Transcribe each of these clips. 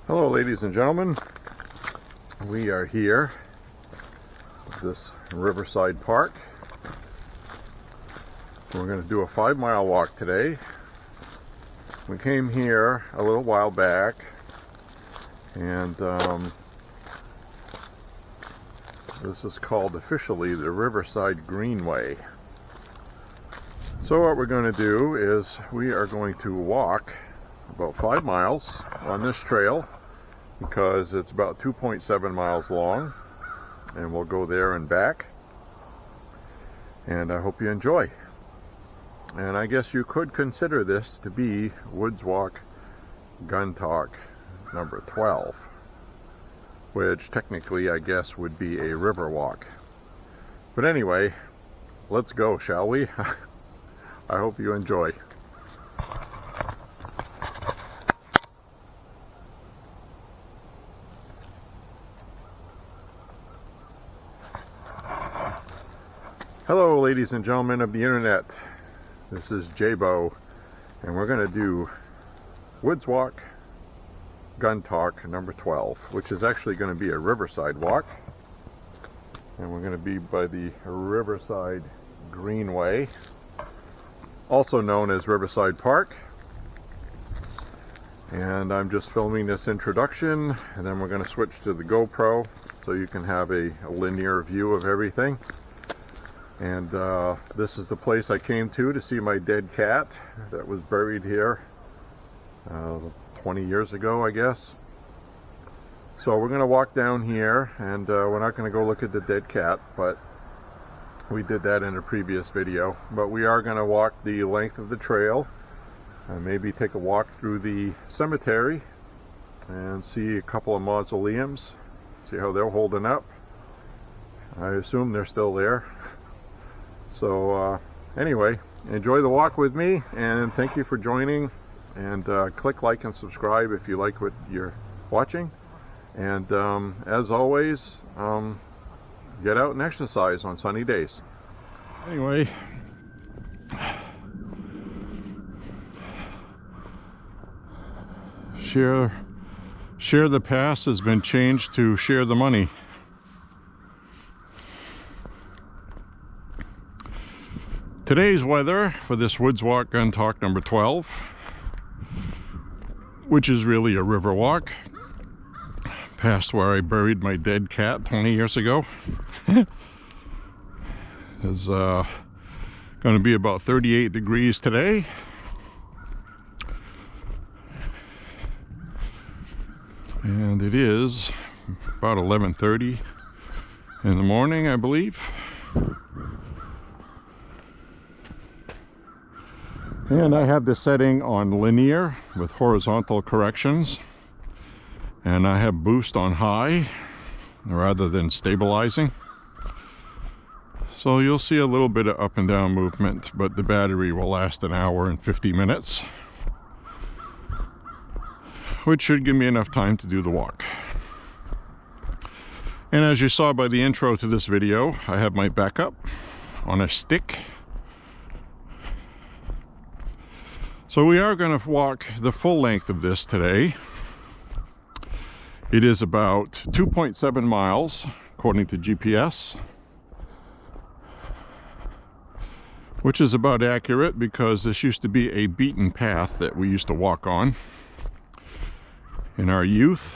Hello ladies and gentlemen, we are here at this Riverside Park. We're going to do a 5-mile walk today. We came here a little while back and this is called officially the Riverside Greenway. So what we're going to do is we are going to walk about 5 miles on this trail because it's about 2.7 miles long, and we'll go there and back, and I hope you enjoy. And I guess you could consider this to be Woods Walk Gun Talk number 12, which technically I guess would be a river walk. But anyway, let's go, shall we? I hope you enjoy. Hello ladies and gentlemen of the internet, this is Jabo, and we're going to do Woods Walk Gun Talk number 12, which is actually going to be a riverside walk, and we're going to be by the Riverside Greenway, also known as Riverside Park. And I'm just filming this introduction, and then we're going to switch to the GoPro so you can have a linear view of everything. And this is the place I came to see my dead cat that was buried here 20 years ago, I guess. So we're going to walk down here, and we're not going to go look at the dead cat, but we did that in a previous video. But we are going to walk the length of the trail and maybe take a walk through the cemetery and see a couple of mausoleums, see how they're holding up. I assume they're still there. So anyway, enjoy the walk with me, and thank you for joining, and click like and subscribe if you like what you're watching, and as always, get out and exercise on sunny days. Anyway, share the past has been changed to share the money. Today's weather for this Woods Walk Gun Talk number 12, which is really a river walk past where I buried my dead cat 20 years ago, is going to be about 38 degrees today. And it is about 11:30 in the morning, I believe. And I have this setting on linear with horizontal corrections, and I have boost on high rather than stabilizing. So you'll see a little bit of up and down movement, but the battery will last an hour and 50 minutes, which should give me enough time to do the walk. And as you saw by the intro to this video, I have my backup on a stick. So we are going to walk the full length of this today. It is about 2.7 miles according to GPS, which is about accurate because this used to be a beaten path that we used to walk on in our youth.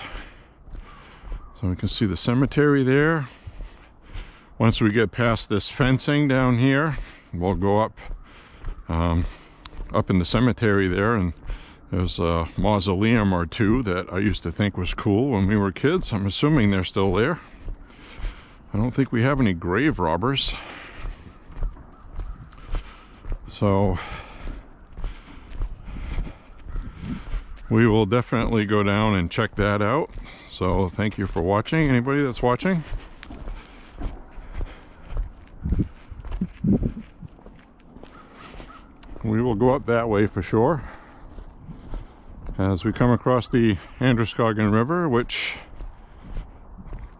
So we can see the cemetery there. Once we get past this fencing down here, we'll go up in the cemetery there, and there's a mausoleum or two that I used to think was cool when we were kids. I'm assuming they're still there. I don't think we have any grave robbers. So we will definitely go down and check that out. So thank you for watching, anybody that's watching. We will go up that way for sure as we come across the Androscoggin River, which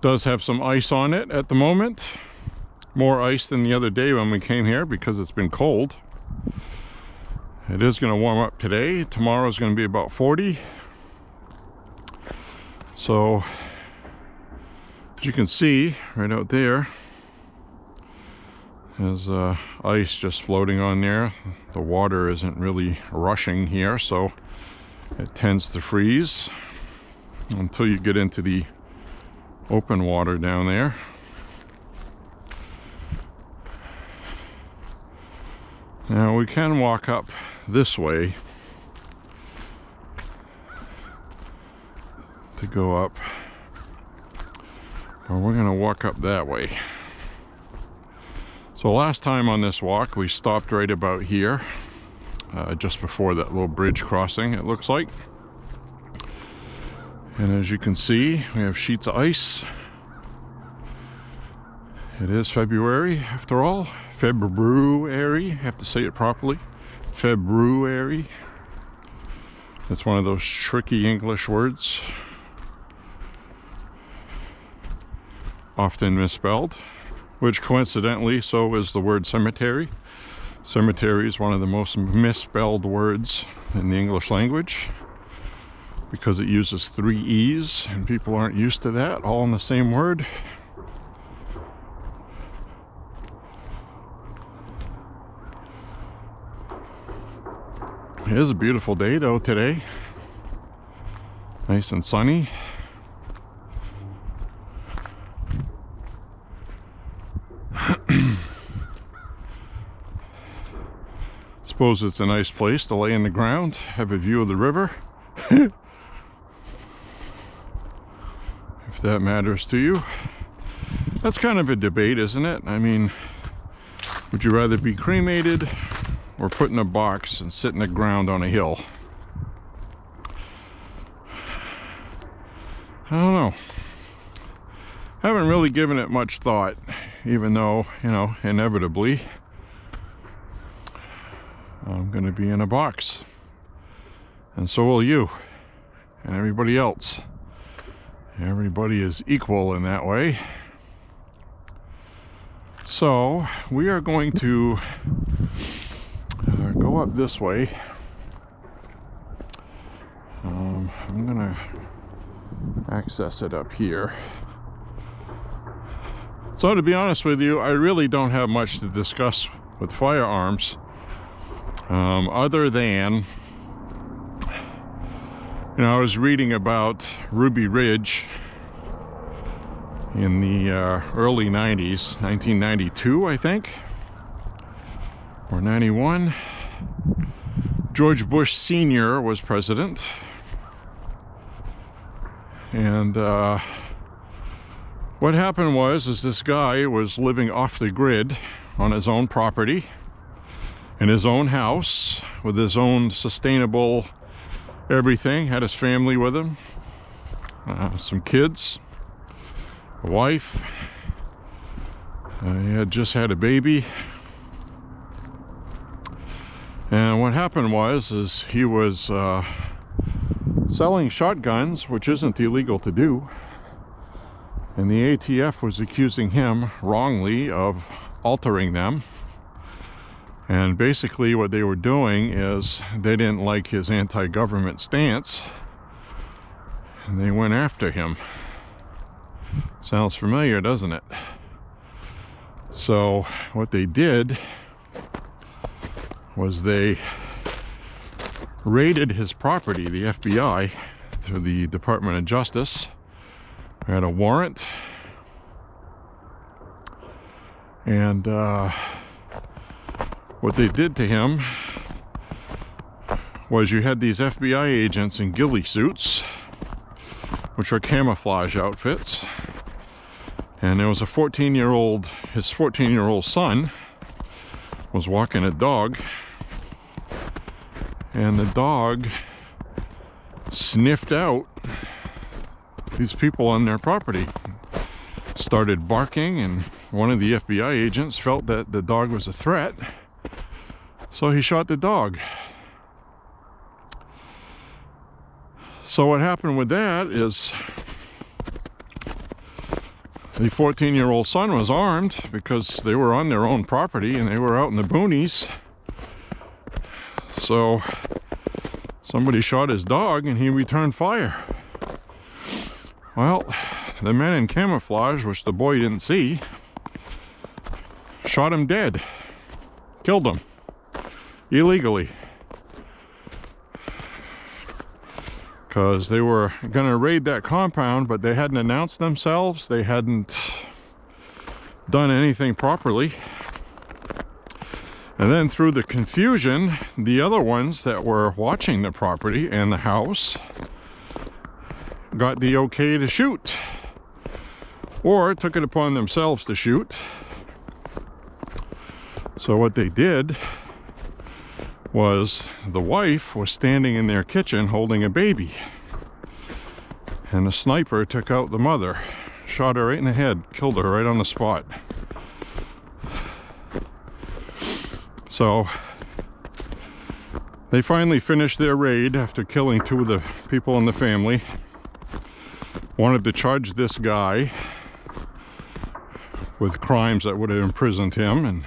does have some ice on it at the moment. More ice than the other day when we came here because it's been cold. It is going to warm up today. Tomorrow is going to be about 40. So, as you can see, right out there, there's ice just floating on there. The water isn't really rushing here, so it tends to freeze until you get into the open water down there. Now we can walk up this way to go up, or we're going to walk up that way. So last time on this walk we stopped right about here, just before that little bridge crossing, it looks like. And as you can see, we have sheets of ice. It is February after all. February, I have to say it properly. February. It's one of those tricky English words, often misspelled, which coincidentally, so is the word cemetery. Cemetery is one of the most misspelled words in the English language because it uses 3 E's, and people aren't used to that, all in the same word. It is a beautiful day though today. Nice and sunny. Suppose it's a nice place to lay in the ground, have a view of the river. If that matters to you. That's kind of a debate, isn't it? I mean, would you rather be cremated or put in a box and sit in the ground on a hill? I don't know. Haven't really given it much thought, even though, you know, inevitably I'm going to be in a box. And so will you and everybody else. Everybody is equal in that way. So we are going to go up this way. I'm gonna access it up here. So to be honest with you, I really don't have much to discuss with firearms, other than, you know, I was reading about Ruby Ridge in the early 90s, 1992 I think, or 91. George Bush Sr. was president, and what happened was this guy was living off the grid on his own property, in his own house, with his own sustainable everything, had his family with him, some kids, a wife, he had just had a baby. And what happened was he was selling shotguns, which isn't illegal to do, and the ATF was accusing him wrongly of altering them. And basically what they were doing is they didn't like his anti-government stance, and they went after him. Sounds familiar, doesn't it? So what they did was they raided his property, the FBI, through the Department of Justice. They had a warrant, and what they did to him was, you had these FBI agents in ghillie suits, which are camouflage outfits, and there was a 14-year-old, his 14-year-old son was walking a dog, and the dog sniffed out these people on their property, started barking, and one of the FBI agents felt that the dog was a threat, so he shot the dog. So what happened with that is the 14-year-old son was armed because they were on their own property and they were out in the boonies. So somebody shot his dog and he returned fire. Well, the men in camouflage, which the boy didn't see, shot him dead. Killed him. Illegally. Because they were going to raid that compound, but they hadn't announced themselves. They hadn't done anything properly. And then through the confusion, the other ones that were watching the property and the house got the okay to shoot, or took it upon themselves to shoot. So what they did was, the wife was standing in their kitchen holding a baby, and the sniper took out the mother, shot her right in the head, killed her right on the spot. So they finally finished their raid after killing 2 of the people in the family. Wanted to charge this guy with crimes that would have imprisoned him, and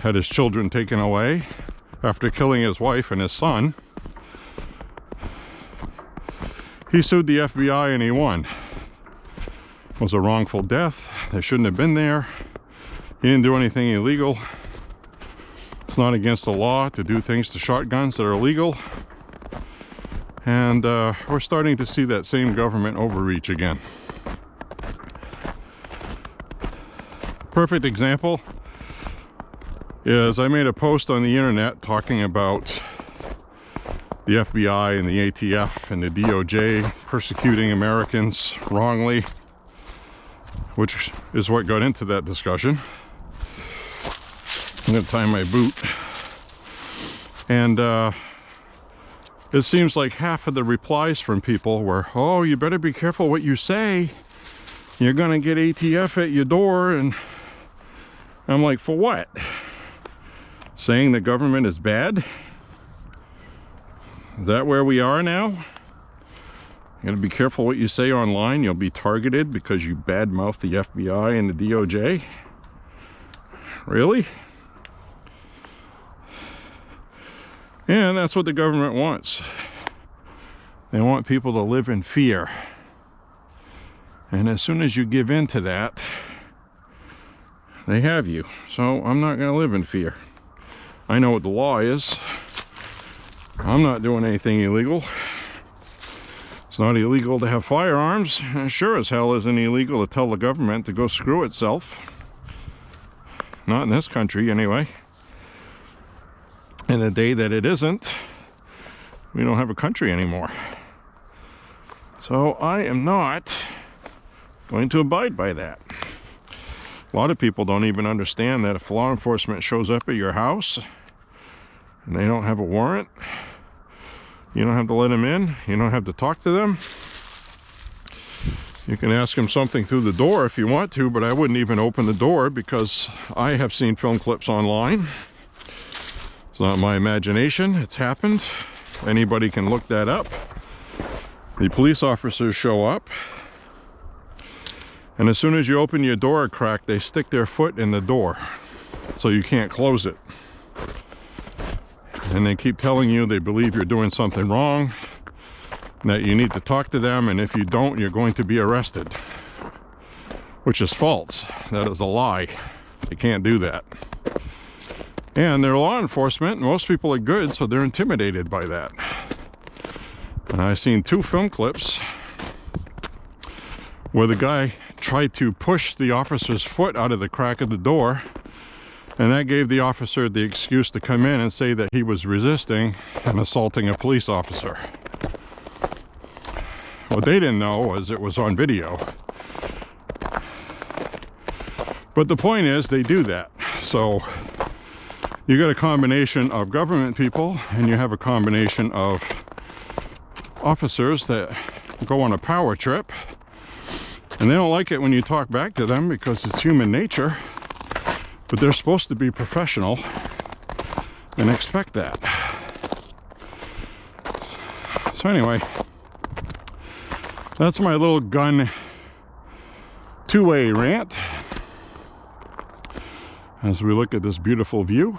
had his children taken away after killing his wife and his son. He sued the FBI and he won. It was a wrongful death. They shouldn't have been there. He didn't do anything illegal. It's not against the law to do things to shotguns that are illegal. And we're starting to see that same government overreach again. Perfect example is, I made a post on the internet talking about the FBI and the ATF and the DOJ persecuting Americans wrongly, which is what got into that discussion. I'm going to tie my boot. And it seems like half of the replies from people were, oh, you better be careful what you say. You're going to get ATF at your door. And I'm like, for what? Saying the government is bad? Is that where we are now? You gotta be careful what you say online. You'll be targeted because you badmouth the FBI and the DOJ? Really? And that's what the government wants. They want people to live in fear. And as soon as you give in to that, they have you. So I'm not going to live in fear. I know what the law is. I'm not doing anything illegal. It's not illegal to have firearms. And sure as hell isn't illegal to tell the government to go screw itself. Not in this country, anyway. And the day that it isn't, we don't have a country anymore. So I am not going to abide by that. A lot of people don't even understand that if law enforcement shows up at your house and they don't have a warrant, you don't have to let them in. You don't have to talk to them. You can ask them something through the door if you want to, but I wouldn't even open the door because I have seen film clips online. It's not my imagination. It's happened. Anybody can look that up. The police officers show up, and as soon as you open your door a crack, they stick their foot in the door so you can't close it. And they keep telling you they believe you're doing something wrong, that you need to talk to them, and if you don't, you're going to be arrested. Which is false. That is a lie. They can't do that. And they're law enforcement, and most people are good, so they're intimidated by that. And I've seen 2 film clips where the guy tried to push the officer's foot out of the crack of the door, and that gave the officer the excuse to come in and say that he was resisting and assaulting a police officer. What they didn't know was it was on video. But the point is, they do that. So you got a combination of government people, and you have a combination of officers that go on a power trip, and they don't like it when you talk back to them because it's human nature, but they're supposed to be professional and expect that. So anyway, that's my little gun two-way rant as we look at this beautiful view.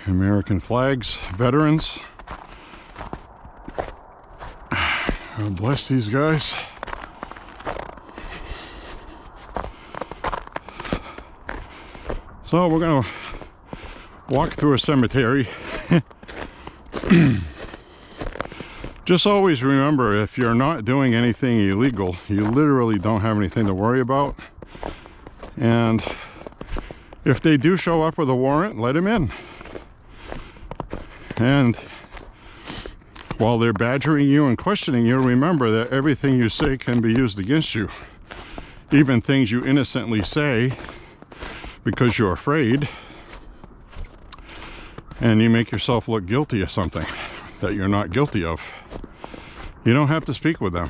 American flags, veterans. God bless these guys. So we're gonna walk through a cemetery. Just always remember, if you're not doing anything illegal, you literally don't have anything to worry about. And if they do show up with a warrant, let them in. And while they're badgering you and questioning you, remember that everything you say can be used against you. Even things you innocently say because you're afraid, and you make yourself look guilty of something that you're not guilty of. You don't have to speak with them.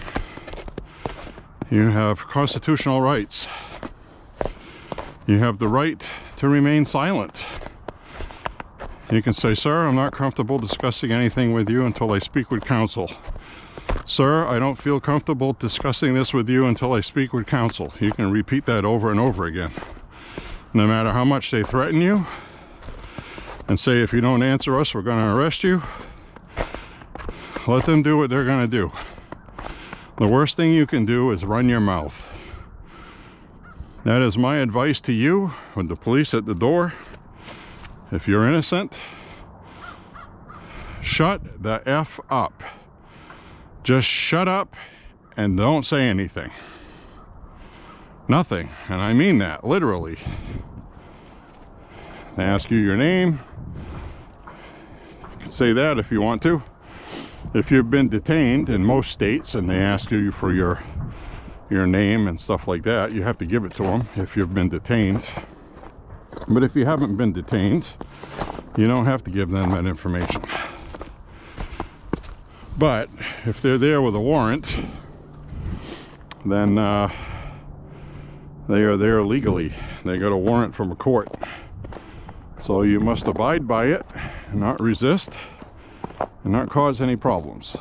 You have constitutional rights. You have the right to remain silent. You can say, "Sir, I'm not comfortable discussing anything with you until I speak with counsel." "Sir, I don't feel comfortable discussing this with you until I speak with counsel." You can repeat that over and over again. No matter how much they threaten you and say, "If you don't answer us, we're going to arrest you," let them do what they're going to do. The worst thing you can do is run your mouth. That is my advice to you with the police at the door. If you're innocent, shut the F up. Just shut up and don't say anything. Nothing. And I mean that, literally. They ask you your name. You can say that if you want to. If you've been detained in most states and they ask you for your name and stuff like that, you have to give it to them if you've been detained. But if you haven't been detained, you don't have to give them that information. But if they're there with a warrant, then they are there legally. They got a warrant from a court. So you must abide by it and not resist and not cause any problems.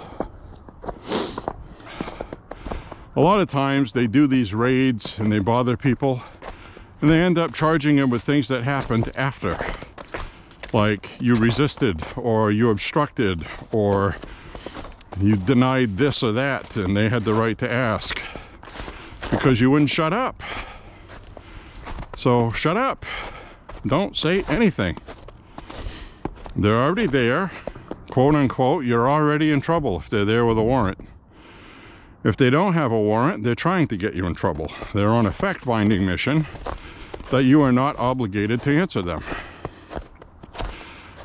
A lot of times they do these raids and they bother people and they end up charging them with things that happened after. Like you resisted, or you obstructed, or you denied this or that, and they had the right to ask because you wouldn't shut up. So shut up. Don't say anything. They're already there, quote unquote. You're already in trouble if they're there with a warrant. If they don't have a warrant, they're trying to get you in trouble. They're on a fact-finding mission that you are not obligated to answer them.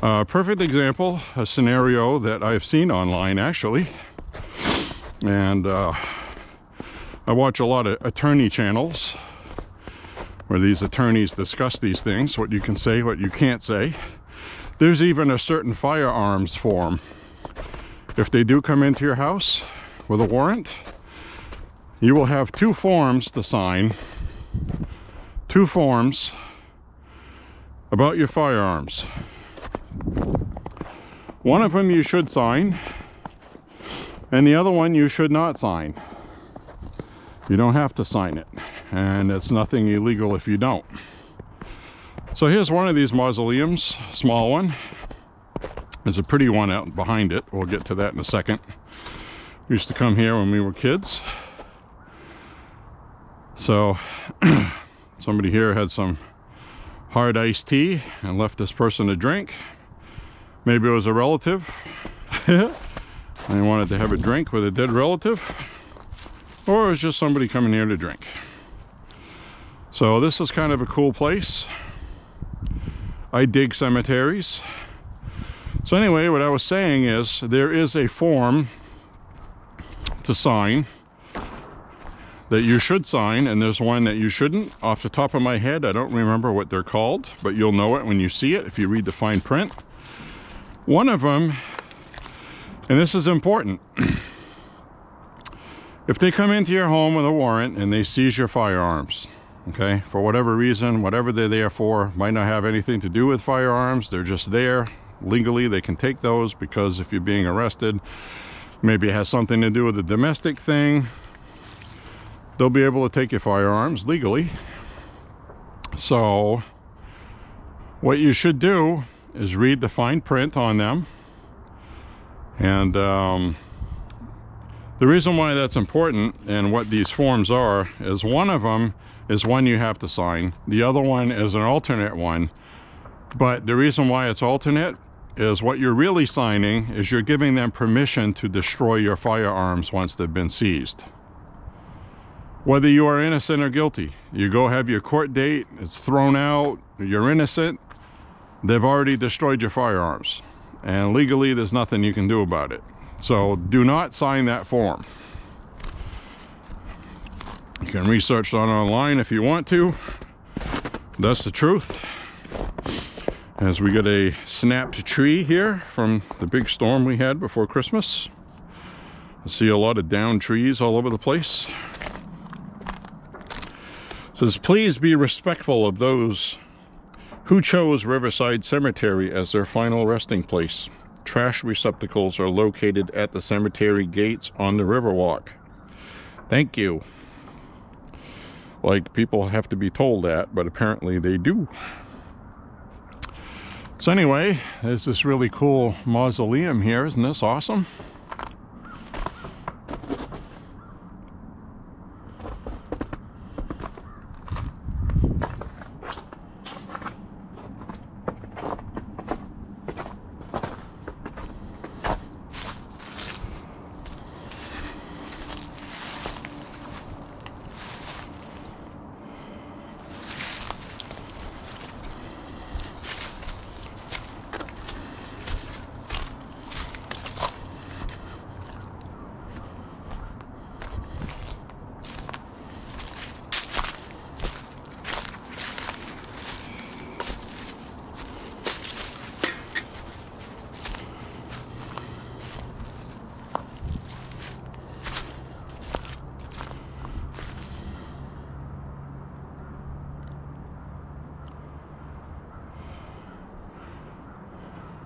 Perfect example, a scenario that I've seen online actually, and I watch a lot of attorney channels where these attorneys discuss these things, what you can say, what you can't say. There's even a certain firearms form. If they do come into your house with a warrant, you will have 2 forms to sign, 2 forms about your firearms. One of them you should sign, and the other one you should not sign. You don't have to sign it, and it's nothing illegal if you don't. So here's one of these mausoleums, small one. There's a pretty one out behind it. We'll get to that in a second. We used to come here when we were kids. So somebody here had some hard iced tea and left this person a drink. Maybe it was a relative. They wanted to have a drink with a dead relative. Or it was just somebody coming here to drink. So this is kind of a cool place. I dig cemeteries. So anyway, what I was saying is there is a form to sign that you should sign, and there's one that you shouldn't. Off the top of my head, I don't remember what they're called, but you'll know it when you see it if you read the fine print. One of them, and this is important, if they come into your home with a warrant and they seize your firearms, okay, for whatever reason, whatever they're there for, might not have anything to do with firearms, they're just there. Legally, they can take those because if you're being arrested, maybe it has something to do with a domestic thing, they'll be able to take your firearms legally. So what you should do is read the fine print on them. And the reason why that's important and what these forms are is one of them is one you have to sign. The other one is an alternate one. But the reason why it's alternate is what you're really signing is you're giving them permission to destroy your firearms once they've been seized. Whether you are innocent or guilty, you go have your court date, it's thrown out, you're innocent, they've already destroyed your firearms. And legally, there's nothing you can do about it. So do not sign that form. You can research on online if you want to. That's the truth. As we get a snapped tree here from the big storm we had before Christmas. I see a lot of downed trees all over the place. It says, please be respectful of those who chose Riverside Cemetery as their final resting place. Trash receptacles are located at the cemetery gates on the Riverwalk. Thank you. Like, people have to be told that, but apparently they do. So anyway, there's this really cool mausoleum here. Isn't this awesome?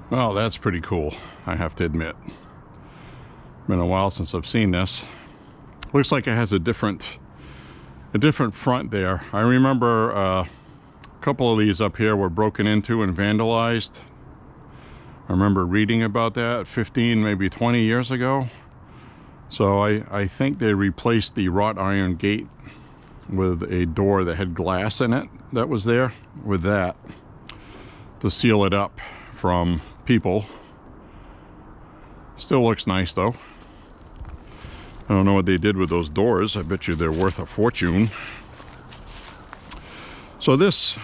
Well, that's pretty cool, I have to admit. Been a while since I've seen this. Looks like it has a different front there. I remember a couple of these up here were broken into and vandalized. I remember reading about that 15, maybe 20 years ago. So I think they replaced the wrought iron gate with a door that had glass in it that was there with that to seal it up from people. Still looks nice though. I don't know what they did with those doors. I bet you they're worth a fortune. So this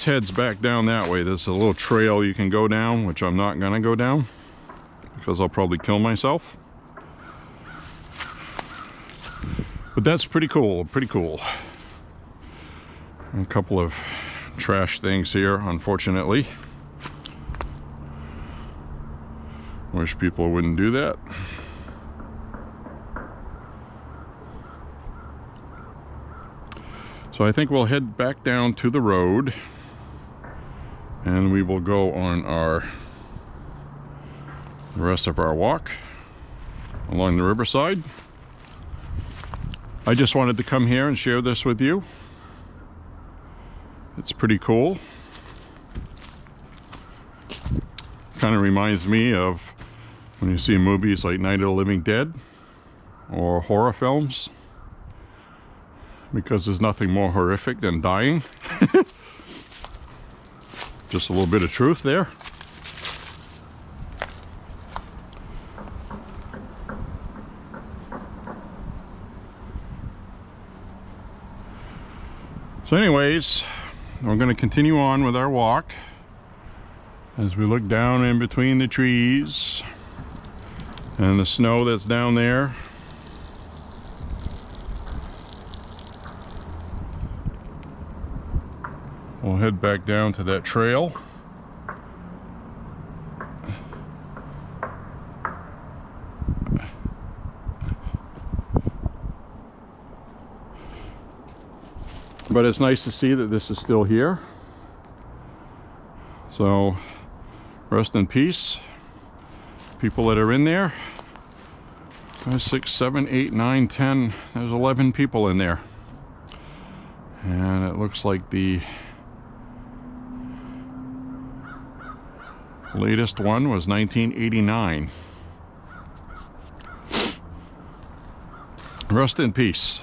heads back down that way. There's a little trail you can go down, which I'm not gonna go down because I'll probably kill myself. But that's pretty cool, pretty cool. A couple of trash things here, unfortunately. Wish people wouldn't do that. So I think we'll head back down to the road and we will go on the rest of our walk along the riverside. I just wanted to come here and share this with you. It's pretty cool. Kind of reminds me of when you see movies like Night of the Living Dead or horror films, because there's nothing more horrific than dying. Just a little bit of truth there. So anyways, we're going to continue on with our walk as we look down in between the trees and the snow that's down there. We'll head back down to that trail. But it's nice to see that this is still here. So rest in peace, people that are in there. 5, 6, 7, 8, 9, 10. There's 11 people in there. And it looks like the Latest one was 1989. Rest in peace.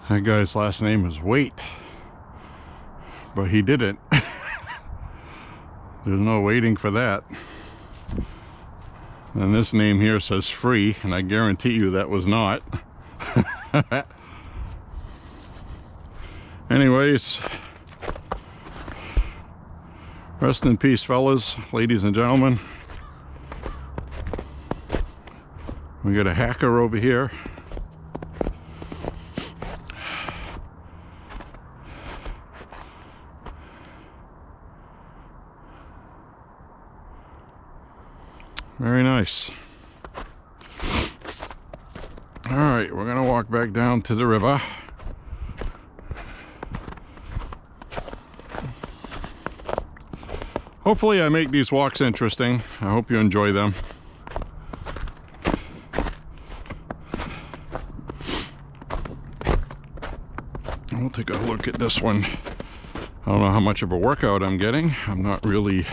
That guy's last name is Wait, but he didn't. There's no waiting for that. And this name here says Free, and I guarantee you that was not. Anyways, rest in peace, fellas, ladies and gentlemen. We got a hacker over here. Very nice. All right, we're gonna walk back down to the river. Hopefully I make these walks interesting. I hope you enjoy them. We'll take a look at this one. I don't know how much of a workout I'm getting. I'm not really...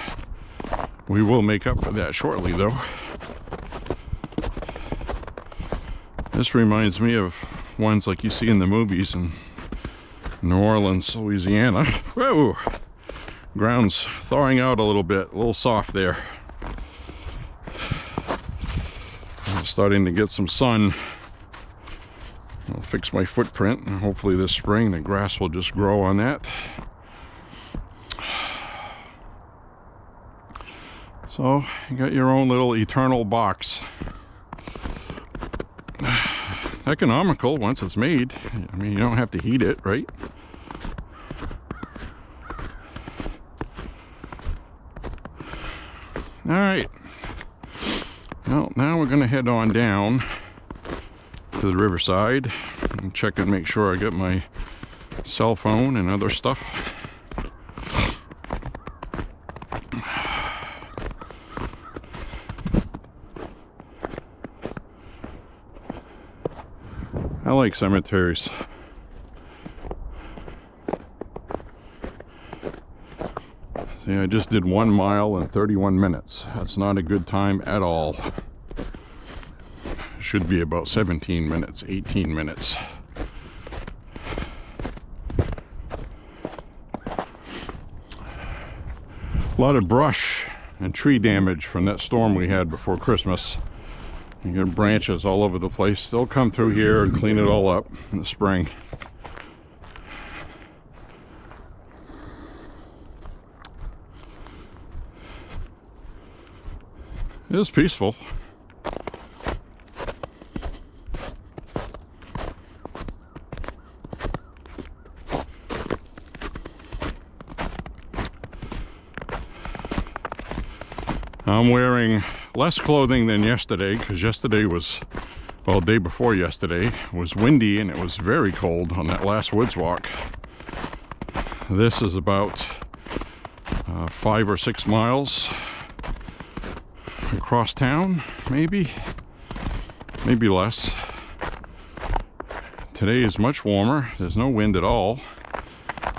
We will make up for that shortly, though. This reminds me of ones like you see in the movies in New Orleans, Louisiana. Whoa! Ground's thawing out a little bit, a little soft there. I'm starting to get some sun. I'll fix my footprint, and hopefully this spring the grass will just grow on that. So you got your own little eternal box. Economical once it's made. I mean, you don't have to heat it, right? All right. Well, now we're going to head on down to the riverside and check and make sure I get my cell phone and other stuff. I like cemeteries. See, I just did 1 mile in 31 minutes. That's not a good time at all. Should be about 17 minutes, 18 minutes. A lot of brush and tree damage from that storm we had before Christmas. You get branches all over the place. They'll come through here and clean it all up in the spring. It is peaceful. I'm wearing less clothing than yesterday because yesterday was, well, day before yesterday was windy and it was very cold on that last woods walk. This is about 5 or 6 miles across town, maybe less. Today is much warmer. There's no wind at all.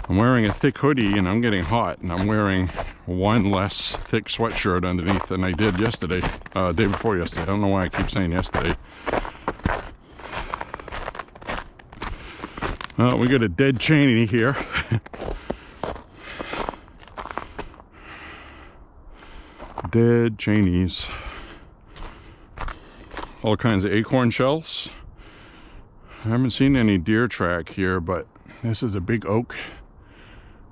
I'm wearing a thick hoodie and I'm getting hot, and I'm wearing one less thick sweatshirt underneath than I did yesterday, day before yesterday. I don't know why I keep saying yesterday. We got a dead Cheney here. Dead Cheneys. All kinds of acorn shells. I haven't seen any deer track here, but this is a big oak.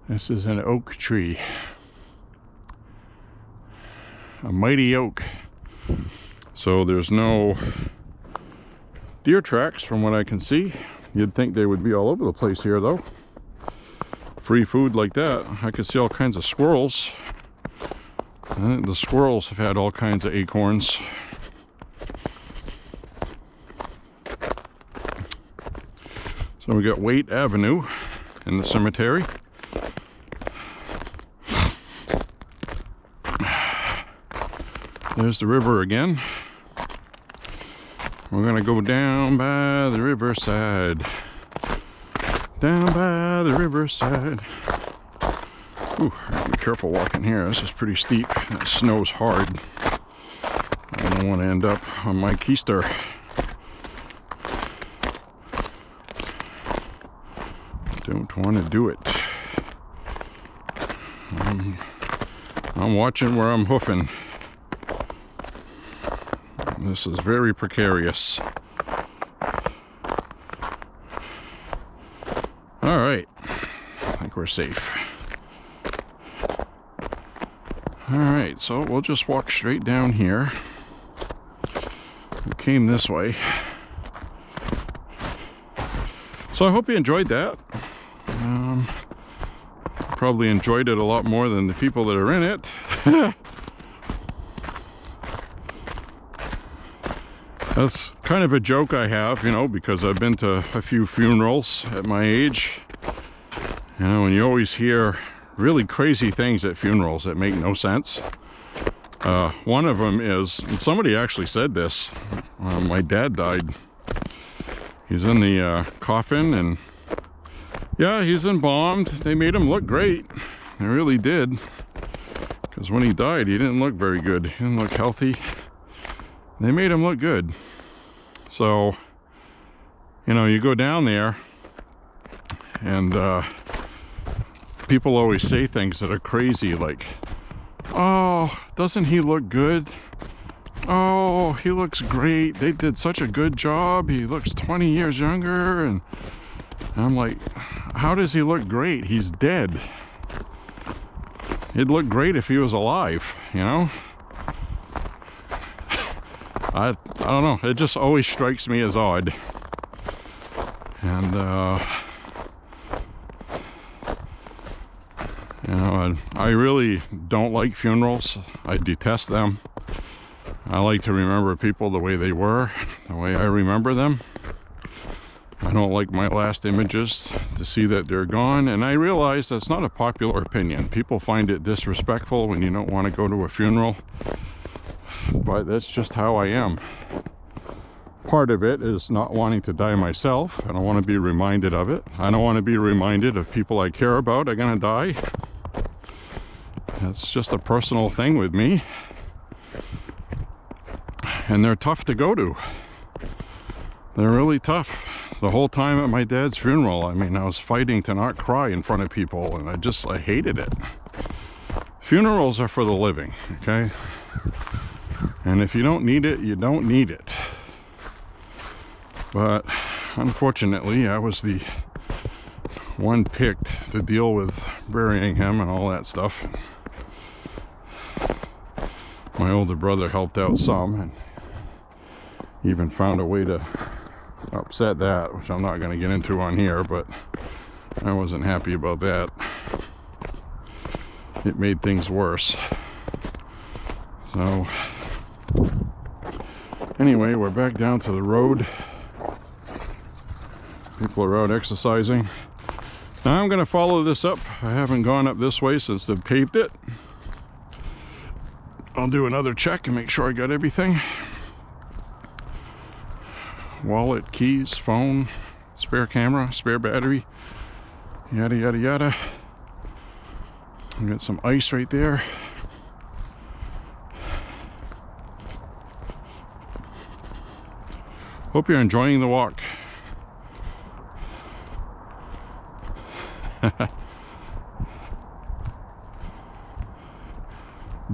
This is an oak tree. A mighty oak. So there's no deer tracks from what I can see. You'd think they would be all over the place here though. Free food like that. I could see all kinds of squirrels. I think the squirrels have had all kinds of acorns. So we got Waite Avenue in the cemetery. There's the river again. We're gonna go down by the riverside. Down by the riverside. Ooh, I gotta be careful walking here. This is pretty steep. That snow's hard. I don't want to end up on my keister. Don't want to do it. I'm watching where I'm hoofing. This is very precarious. All right, I think we're safe. All right, so we'll just walk straight down here. We came this way. So I hope you enjoyed that. Probably enjoyed it a lot more than the people that are in it. That's kind of a joke I have, you know, because I've been to a few funerals at my age. You know, and you always hear really crazy things at funerals that make no sense. One of them is, and somebody actually said this, my dad died. He's in the coffin, and yeah, he's embalmed. They made him look great. They really did. Because when he died, he didn't look very good. He didn't look healthy. They made him look good. So, you know, you go down there, and people always say things that are crazy, like, oh, doesn't he look good? Oh, he looks great. They did such a good job. He looks 20 years younger. And I'm like, how does he look great? He's dead. He'd look great if he was alive, you know? I don't know. It just always strikes me as odd. And, you know, I really don't like funerals. I detest them. I like to remember people the way they were, the way I remember them. I don't like my last images to see that they're gone, and I realize that's not a popular opinion. People find it disrespectful when you don't want to go to a funeral, but that's just how I am. Part of it is not wanting to die myself. I don't want to be reminded of it. I don't want to be reminded of people I care about are going to die. That's just a personal thing with me. And they're tough to go to. They're really tough. The whole time at my dad's funeral, I mean, I was fighting to not cry in front of people, and I hated it. Funerals are for the living, okay? And if you don't need it, you don't need it. But unfortunately, I was the one picked to deal with burying him and all that stuff. My older brother helped out some, and even found a way to upset that, which I'm not going to get into on here, but I wasn't happy about that. It made things worse. So anyway, we're back down to the road. People are out exercising. Now I'm going to follow this up. I haven't gone up this way since they've paved it. I'll do another check and make sure I got everything. Wallet, keys, phone, spare camera, spare battery, yada yada yada. I got some ice right there. Hope you're enjoying the walk.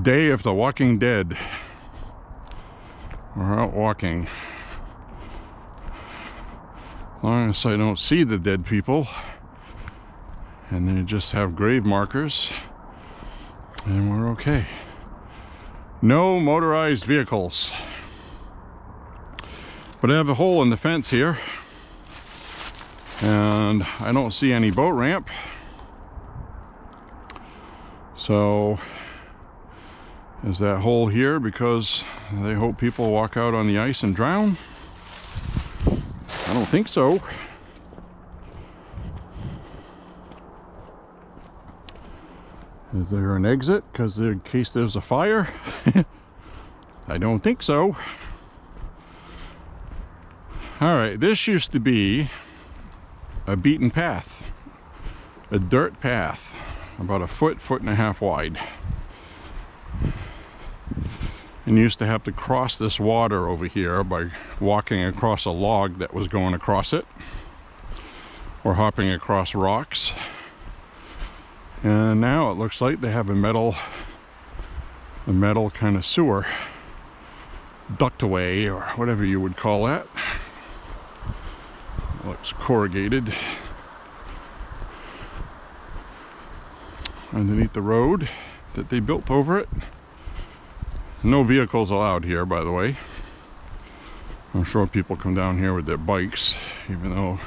Day of the Walking Dead. We're out walking. As long as I don't see the dead people and they just have grave markers, and we're okay. No motorized vehicles. But I have a hole in the fence here, and I don't see any boat ramp. So is that hole here because they hope people walk out on the ice and drown? I don't think so. Is there an exit because in case there's a fire? I don't think so. All right, this used to be a beaten path, a dirt path, about a foot, foot and a half wide. And you used to have to cross this water over here by walking across a log that was going across it, or hopping across rocks. And now it looks like they have a metal kind of sewer ductway, or whatever you would call that. It looks corrugated underneath the road that they built over it. No vehicles allowed here, by the way. I'm sure people come down here with their bikes, even though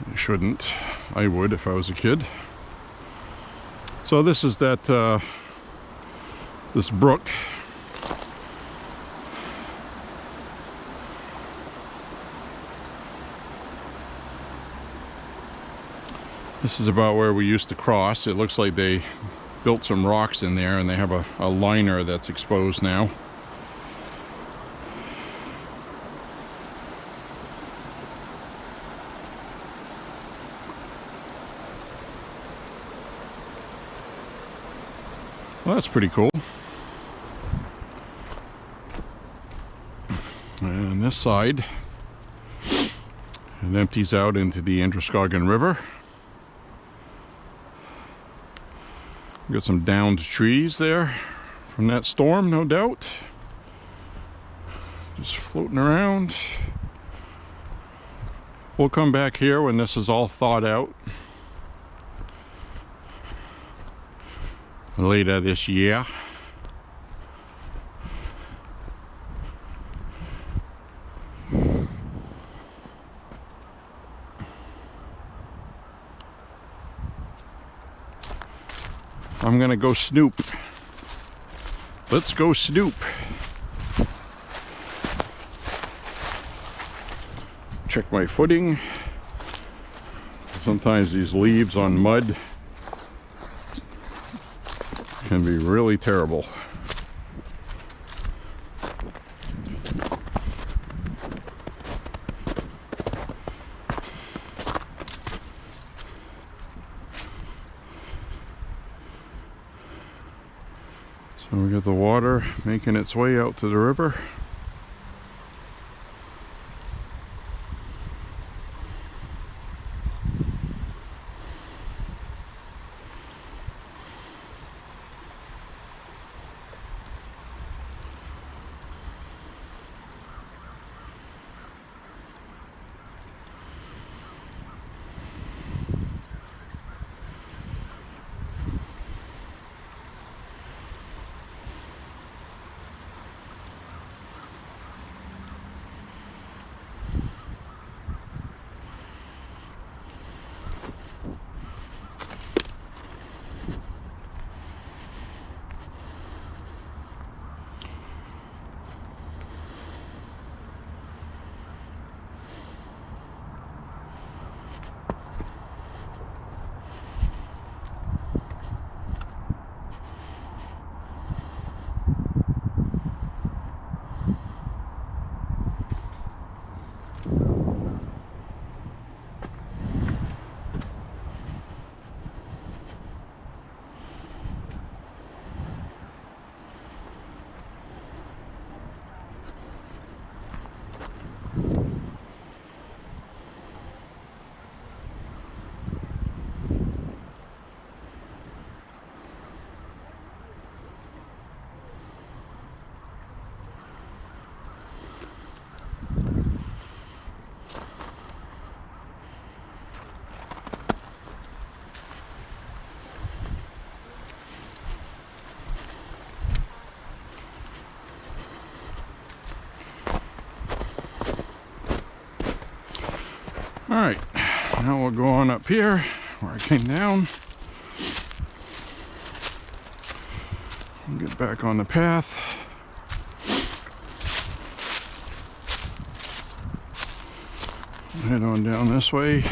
they shouldn't. I would if I was a kid. So this is that this brook. This is about where we used to cross. It looks like they built some rocks in there, and they have a liner that's exposed now. Well, that's pretty cool. And this side, it empties out into the Androscoggin River. Got some downed trees there from that storm, no doubt. Just floating around. We'll come back here when this is all thawed out later this year. I'm gonna go snoop. Let's go snoop. Check my footing. Sometimes these leaves on mud can be really terrible. So we got the water making its way out to the river. All right, now we'll go on up here where I came down. We'll get back on the path. Head on down this way.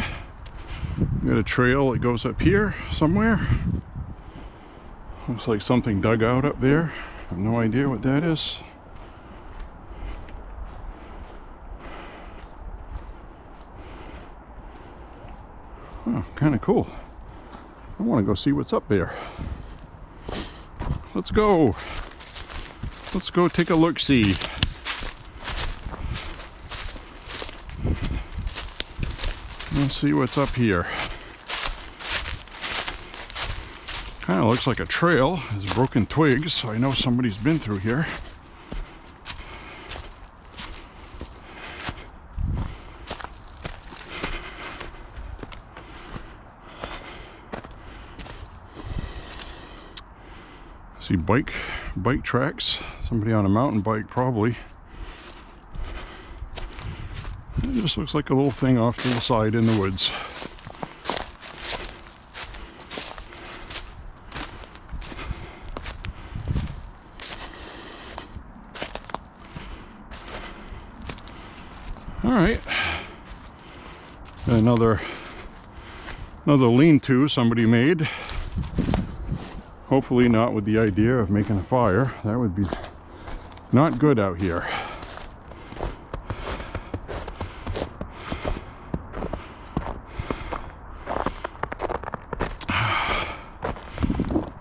Got a trail that goes up here somewhere. Looks like something dug out up there. I have no idea what that is. Oh, kind of cool. I want to go see what's up there. Let's go. Let's go take a look-see. Let's see what's up here. Kind of looks like a trail. There's broken twigs, so I know somebody's been through here. See bike tracks. Somebody on a mountain bike probably. It just looks like a little thing off to the side in the woods. All right. Another lean-to somebody made. Hopefully not with the idea of making a fire. That would be not good out here.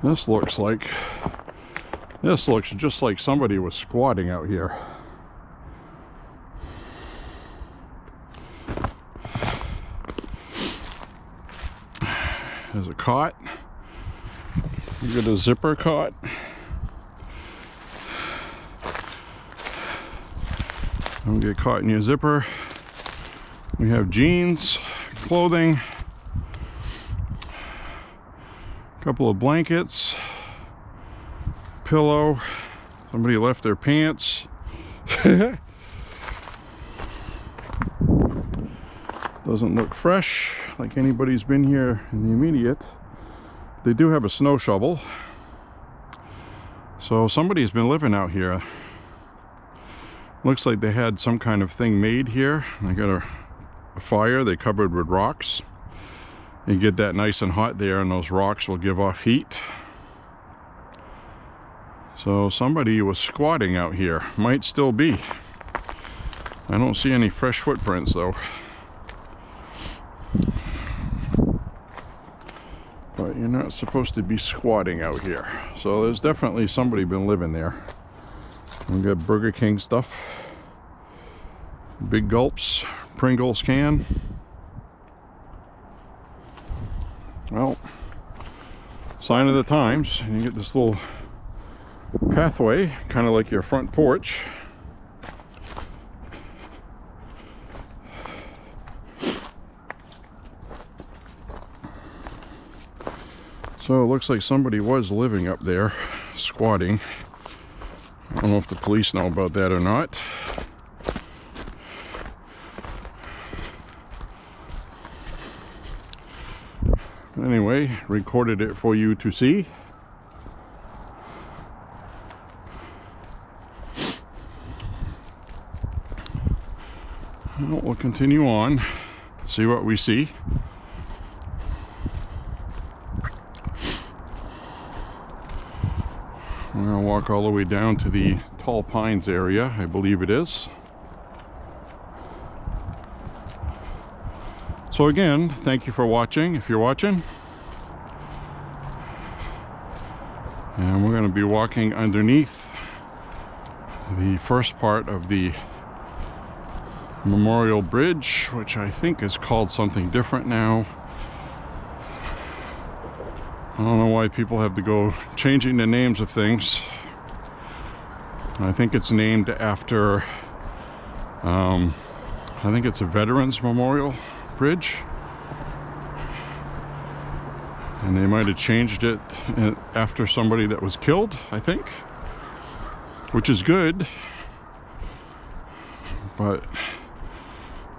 This looks just like somebody was squatting out here. There's a cot. You got a zipper cot. Don't get caught in your zipper. We have jeans, clothing, a couple of blankets, pillow. Somebody left their pants. Doesn't look fresh, like anybody's been here in the immediate. They do have a snow shovel, so somebody's been living out here. Looks like they had some kind of thing made here. They got a fire they covered with rocks. You get that nice and hot there, and those rocks will give off heat. So somebody was squatting out here. Might still be. I don't see any fresh footprints though. But you're not supposed to be squatting out here. So there's definitely somebody been living there. We got Burger King stuff. Big Gulps, Pringles can. Well, sign of the times. And you get this little pathway, kind of like your front porch. So it looks like somebody was living up there, squatting. I don't know if the police know about that or not. Anyway, recorded it for you to see. Well, we'll continue on, see what we see. We're going to walk all the way down to the Tall Pines area, I believe it is. So again, thank you for watching, if you're watching. And we're going to be walking underneath the first part of the Memorial Bridge, which I think is called something different now. I don't know why people have to go changing the names of things. I think it's named after, I think it's a Veterans Memorial Bridge. And they might have changed it after somebody that was killed, I think. Which is good. But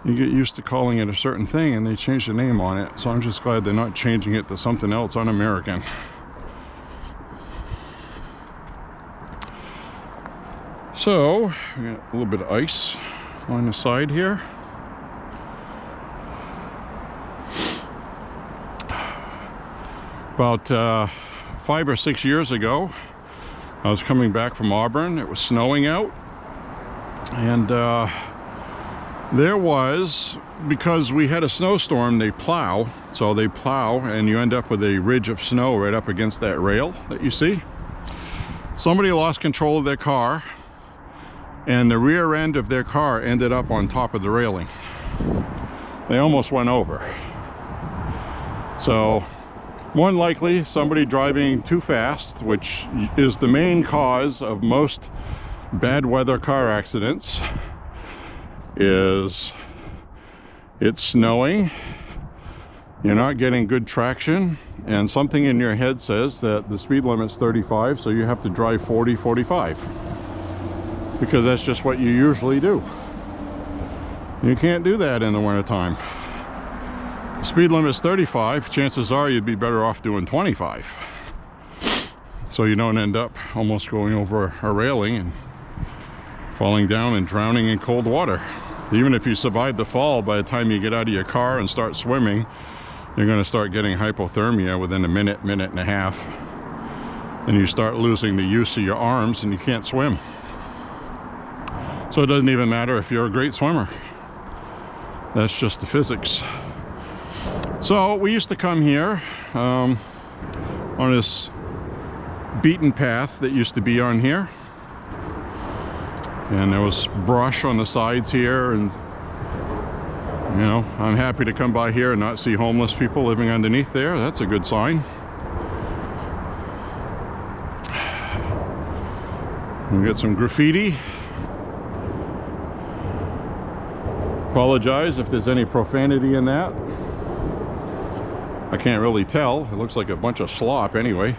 you get used to calling it a certain thing and they change the name on it. So I'm just glad they're not changing it to something else un-American. So we got a little bit of ice on the side here. About 5 or 6 years ago, I was coming back from Auburn. It was snowing out, and there was, because we had a snowstorm, they plow. So they plow and you end up with a ridge of snow right up against that rail that you see. Somebody lost control of their car, and the rear end of their car ended up on top of the railing. They almost went over. So more than likely somebody driving too fast, which is the main cause of most bad weather car accidents, is it's snowing, you're not getting good traction, and something in your head says that the speed limit's 35, so you have to drive 40, 45. Because that's just what you usually do. You can't do that in the wintertime. Speed limit is 35, chances are you'd be better off doing 25. So you don't end up almost going over a railing and falling down and drowning in cold water. Even if you survive the fall, by the time you get out of your car and start swimming, you're going to start getting hypothermia within a minute, minute and a half. And you start losing the use of your arms and you can't swim. So it doesn't even matter if you're a great swimmer. That's just the physics. So we used to come here on this beaten path that used to be on here, and there was brush on the sides here, and you know, I'm happy to come by here and not see homeless people living underneath there. That's a good sign. We got some graffiti. Apologize if there's any profanity in that. I can't really tell. It looks like a bunch of slop anyway.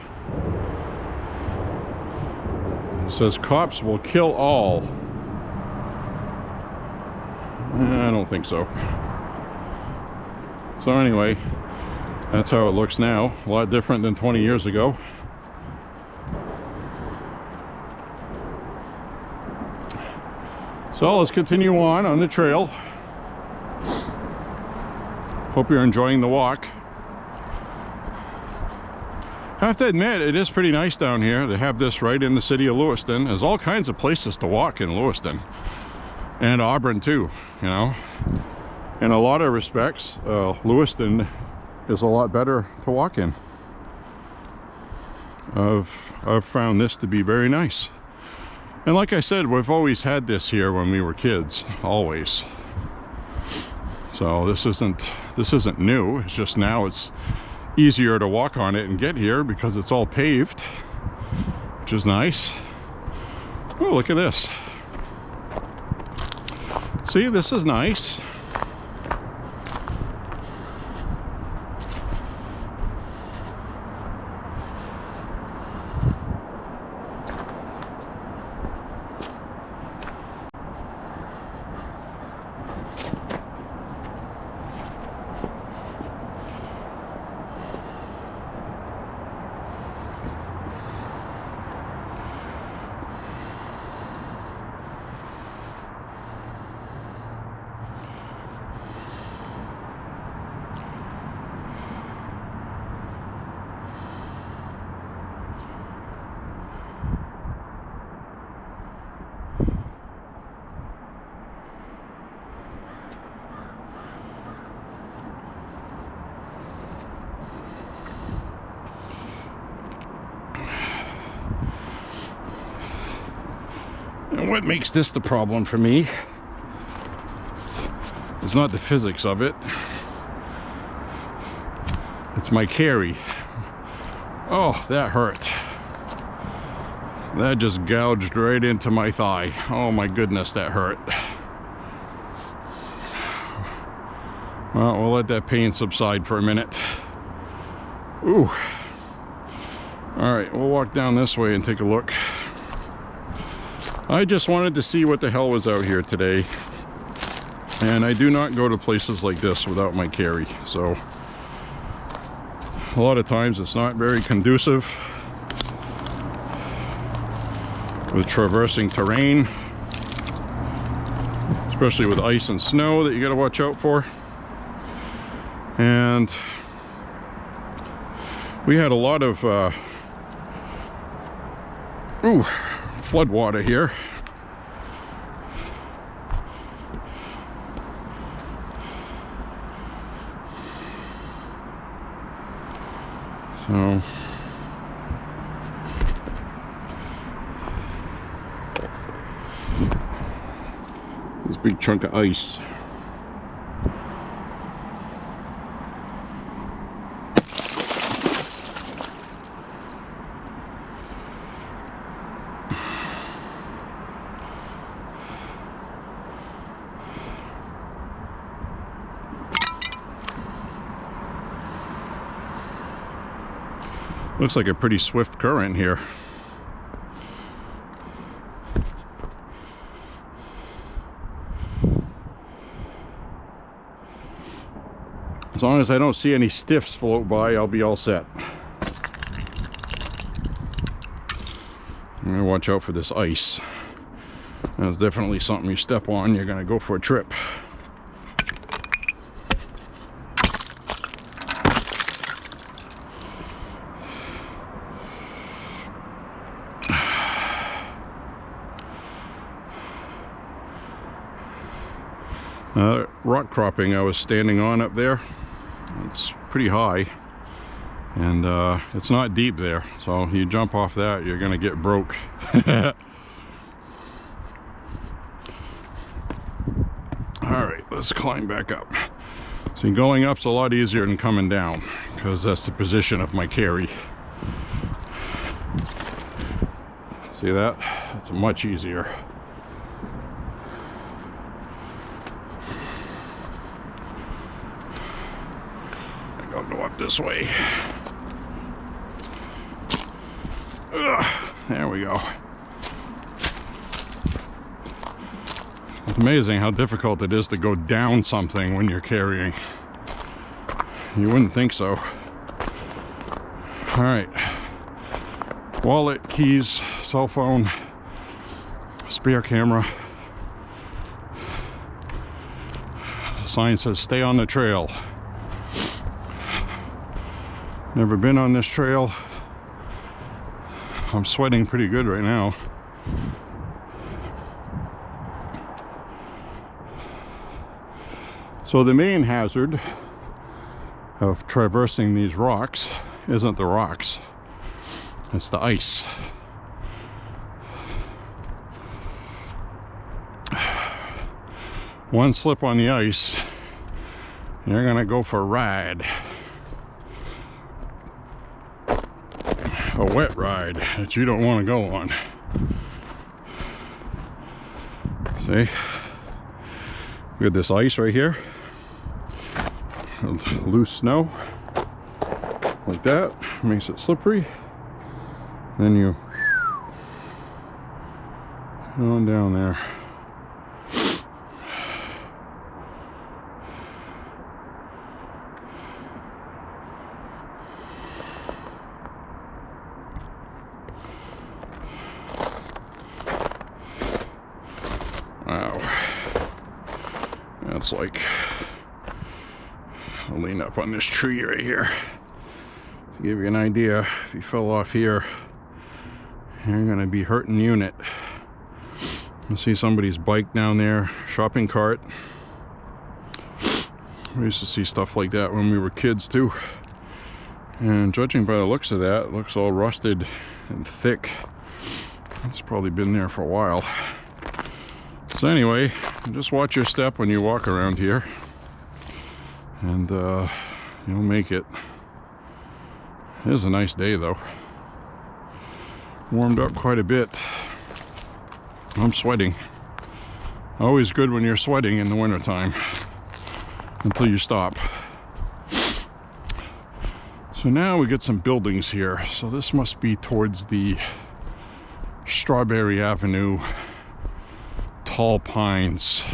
It says cops will kill all. I don't think so. So anyway, that's how it looks now. A lot different than 20 years ago. So let's continue on the trail. Hope you're enjoying the walk. I have to admit, it is pretty nice down here to have this right in the city of Lewiston. There's all kinds of places to walk in Lewiston. And Auburn too, you know. In a lot of respects, Lewiston is a lot better to walk in. I've found this to be very nice. And like I said, we've always had this here when we were kids, always. So this isn't new. It's just now it's easier to walk on it and get here because it's all paved, which is nice. Oh, look at this. See, this is nice. And what makes this the problem for me is not the physics of it. It's my carry. Oh, that hurt. That just gouged right into my thigh. Oh my goodness, that hurt. Well, we'll let that pain subside for a minute. Ooh. All right, we'll walk down this way and take a look. I just wanted to see what the hell was out here today. And I do not go to places like this without my carry, so a lot of times it's not very conducive with traversing terrain, especially with ice and snow that you got to watch out for. And we had a lot of flood water here. So this big chunk of ice. Looks like a pretty swift current here. As long as I don't see any stiffs float by, I'll be all set. I'm gonna watch out for this ice. That's definitely something you step on, you're gonna go for a trip. Rock cropping I was standing on up there, it's pretty high, and it's not deep there, so you jump off that, you're gonna get broke. Alright, let's climb back up. See, going up's a lot easier than coming down, because that's the position of my carry. See that? That's much easier. I'll go up this way. Ugh, there we go. It's amazing how difficult it is to go down something when you're carrying. You wouldn't think so. All right. Wallet, keys, cell phone, spare camera. The sign says stay on the trail. Never been on this trail. I'm sweating pretty good right now. So the main hazard of traversing these rocks isn't the rocks, it's the ice. One slip on the ice, you're gonna go for a ride. A wet ride that you don't want to go on. See? We got this ice right here. Loose snow. Like that. Makes it slippery. Then you head on down there. Wow, that's like, I'll lean up on this tree right here to give you an idea. If you fell off here, you're gonna be hurting unit. You see somebody's bike down there, shopping cart. We used to see stuff like that when we were kids too. And judging by the looks of that, it looks all rusted and thick. It's probably been there for a while. So anyway, just watch your step when you walk around here, and you'll make it. It is a nice day though. Warmed up quite a bit. I'm sweating. Always good when you're sweating in the wintertime, until you stop. So now we get some buildings here. So this must be towards the Strawberry Avenue, Tall Pines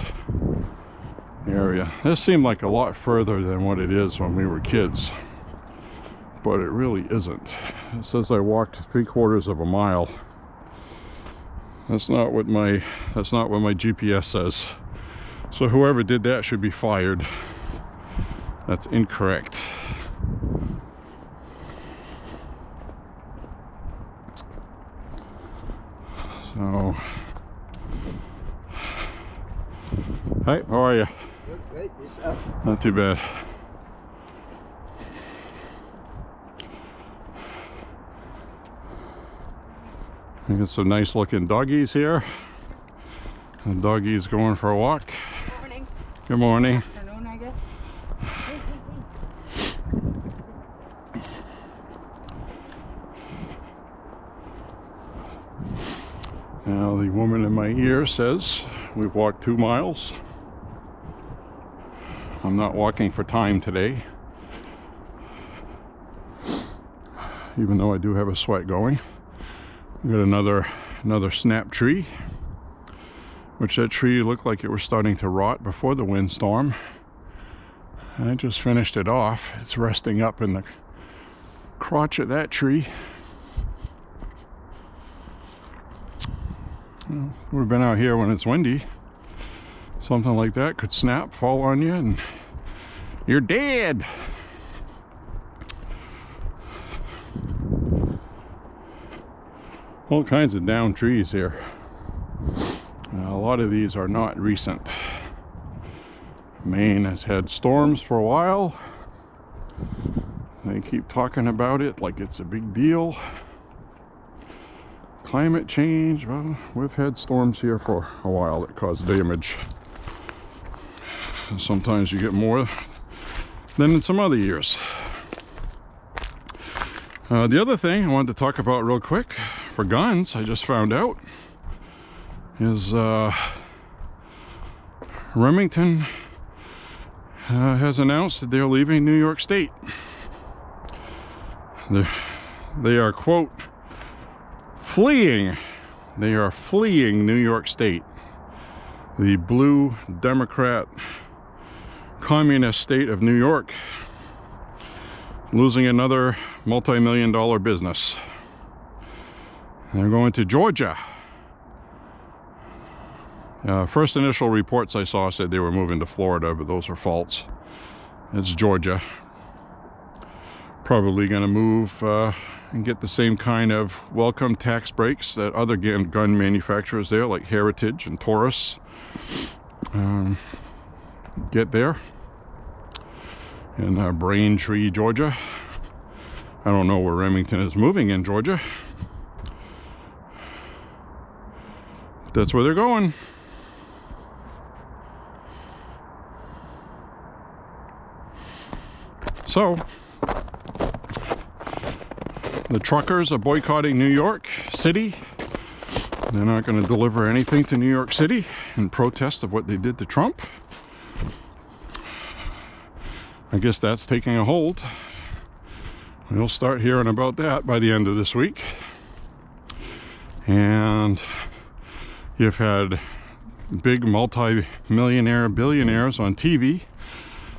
area. This seemed like a lot further than what it is when we were kids, but it really isn't. It says I walked 3/4 of a mile. That's not what my GPS says. So whoever did that should be fired. That's incorrect. So, hi, how are you? Good, great, yourself? Not too bad. We got some nice looking doggies here. The doggie's going for a walk. Morning. Good morning. Afternoon, I guess. Now the woman in my ear says we've walked 2 miles. I'm not walking for time today, even though I do have a sweat going. We got another snap tree, which that tree looked like it was starting to rot before the windstorm. I just finished it off. It's resting up in the crotch of that tree. Well, we've been out here when it's windy. Something like that could snap, fall on you, and you're dead. All kinds of down trees here. A lot of these are not recent. Maine has had storms for a while. They keep talking about it like it's a big deal. Climate change, well, we've had storms here for a while that cause damage. Sometimes you get more than in some other years. The other thing I wanted to talk about real quick for guns, I just found out, is Remington has announced that they're leaving New York State. They are, quote, fleeing. They are fleeing New York State, the blue Democrat communist state of New York, losing another multi-million-dollar business. They're going to Georgia. First initial reports I saw said they were moving to Florida, but those are false. It's Georgia. Probably going to move and get the same kind of welcome tax breaks that other gun manufacturers there, like Heritage and Taurus, get there. In Braintree, Georgia. I don't know where Remington is moving in Georgia. But that's where they're going. So, the truckers are boycotting New York City. They're not going to deliver anything to New York City in protest of what they did to Trump. I guess that's taking a hold. We'll start hearing about that by the end of this week. And you've had big multi-millionaire billionaires on TV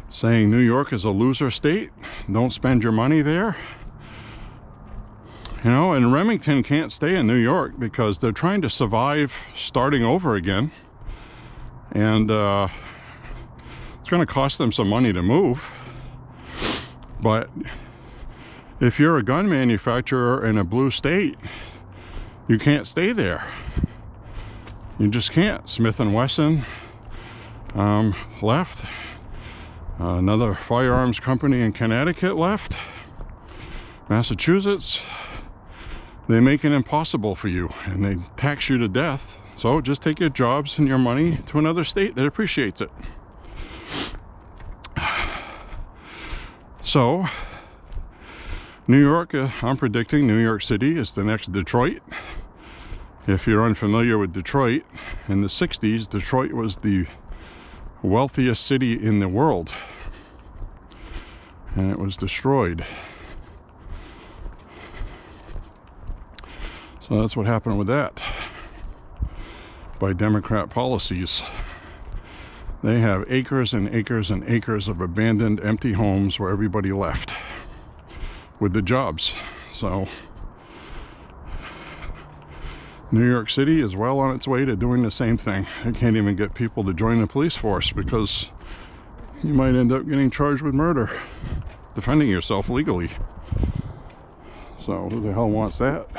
saying New York is a loser state. Don't spend your money there. You know, and Remington can't stay in New York because they're trying to survive starting over again. And it's going to cost them some money to move. But if you're a gun manufacturer in a blue state, you can't stay there. You just can't. Smith & Wesson left. Another firearms company in Connecticut left. Massachusetts. They make it impossible for you and they tax you to death. So just take your jobs and your money to another state that appreciates it. So, New York, I'm predicting New York City is the next Detroit. If you're unfamiliar with Detroit, in the 60s, Detroit was the wealthiest city in the world. And it was destroyed. So that's what happened with that. By Democrat policies. They have acres and acres and acres of abandoned empty homes where everybody left with the jobs. So New York City is well on its way to doing the same thing. They can't even get people to join the police force because you might end up getting charged with murder defending yourself legally. So who the hell wants that?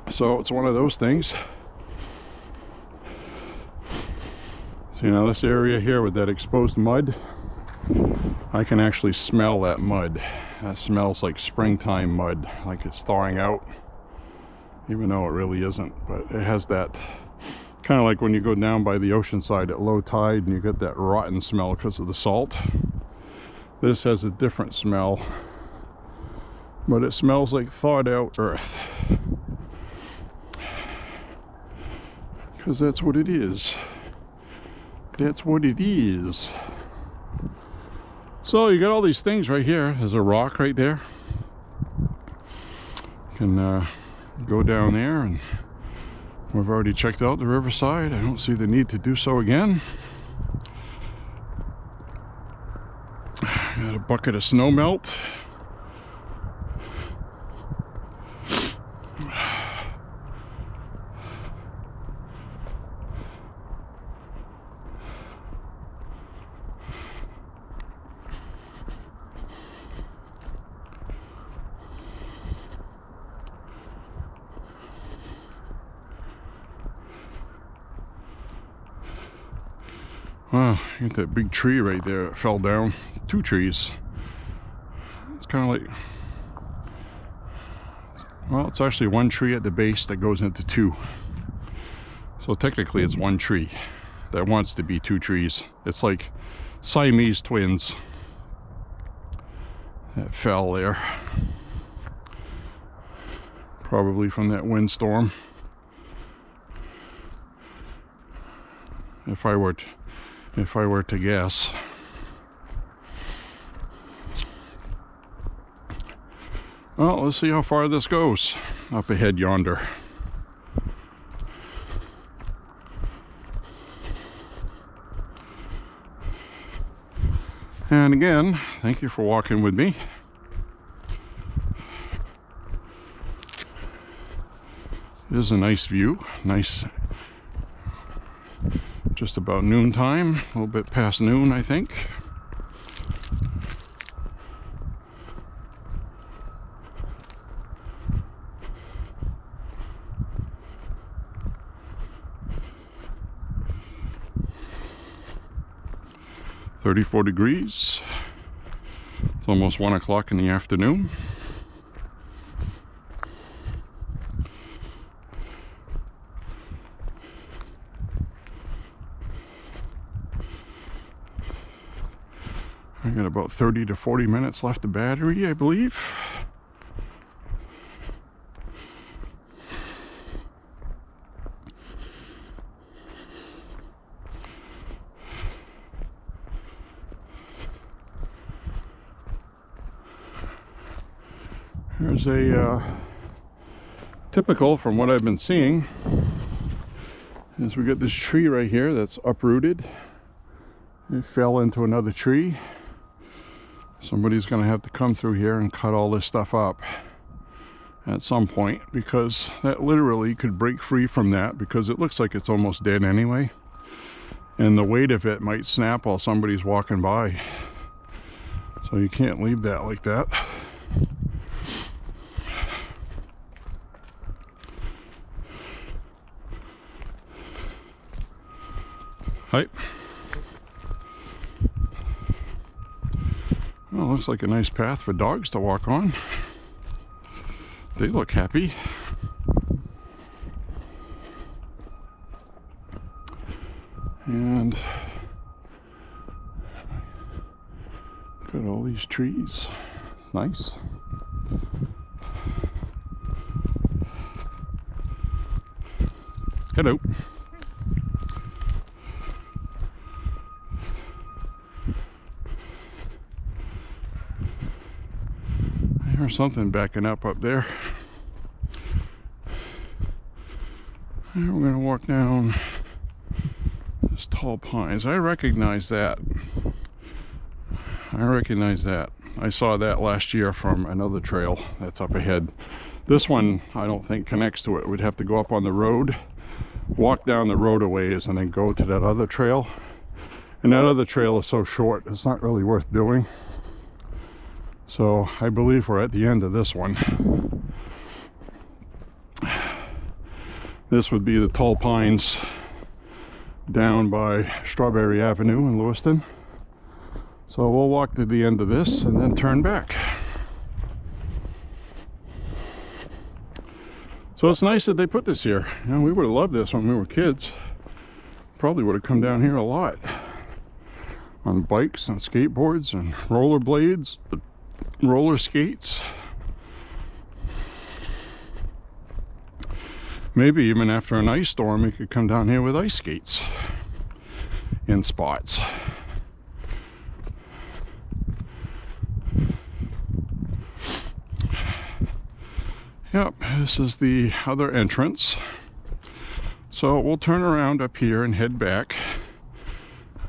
So it's one of those things. So now this area here with that exposed mud, I can actually smell that mud. That smells like springtime mud, like it's thawing out, even though it really isn't. But it has that kind of like when you go down by the ocean side at low tide and you get that rotten smell because of the salt. This has a different smell, but it smells like thawed out earth. Because that's what it is. That's what it is. So you got all these things right here. There's a rock right there. You can go down there, and we've already checked out the riverside. I don't see the need to do so again. Got a bucket of snow melt. Wow, you got that big tree right there that fell down. 2 trees. It's kind of like, well, it's actually 1 tree at the base that goes into 2. So technically it's 1 tree that wants to be 2 trees. It's like Siamese twins that fell there. Probably from that windstorm. If I were to guess. Well, let's see how far this goes up ahead yonder. And again, thank you for walking with me. It is a nice view, nice. Just about noontime, a little bit past noon, I think. .34 degrees. It's almost 1 o'clock in the afternoon. I got about 30 to 40 minutes left of battery, I believe. There's a typical from what I've been seeing is we got this tree right here that's uprooted. It fell into another tree. Somebody's going to have to come through here and cut all this stuff up at some point, because that literally could break free from that, because it looks like it's almost dead anyway, and the weight of it might snap while somebody's walking by. So you can't leave that like that. Hi. Well, looks like a nice path for dogs to walk on. They look happy. And got all these trees. It's nice. Hello. There's something backing up there. And we're going to walk down this tall pines. I recognize that. I saw that last year from another trail that's up ahead. This one I don't think connects to it. We'd have to go up on the road, walk down the road a ways, and then go to that other trail. And that other trail is so short, it's not really worth doing. So I believe we're at the end of this one. This would be the tall pines down by Strawberry Avenue in Lewiston. So we'll walk to the end of this and then turn back. So it's nice that they put this here. You know, we would have loved this when we were kids. Probably would have come down here a lot. On bikes and skateboards and rollerblades, roller skates. Maybe even after an ice storm, we could come down here with ice skates in spots. Yep, this is the other entrance. So we'll turn around up here and head back.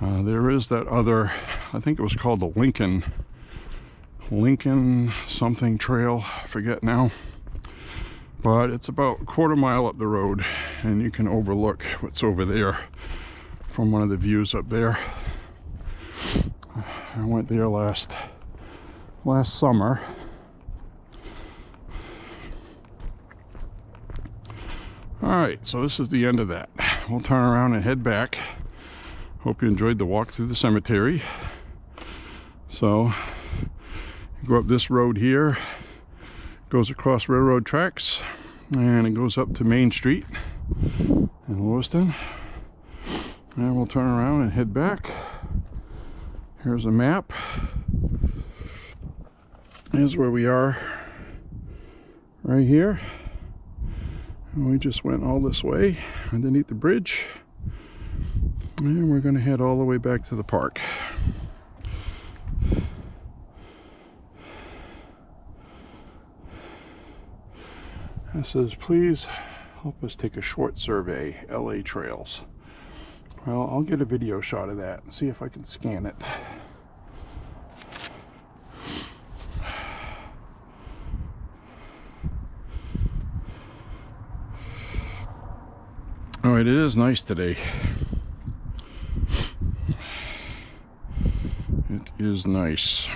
There is that other, I think it was called the Lincoln something trail, I forget now. But it's about a quarter mile up the road, and you can overlook what's over there from one of the views up there. I went there last summer. Alright, so this is the end of that. We'll turn around and head back. Hope you enjoyed the walk through the cemetery. So, you go up this road here, goes across railroad tracks, and it goes up to Main Street in Lewiston. And we'll turn around and head back. Here's a map. Here's where we are right here. And we just went all this way underneath the bridge. And we're going to head all the way back to the park. It says, please help us take a short survey, LA trails. Well, I'll get a video shot of that and see if I can scan it. All right, it is nice today. It is nice.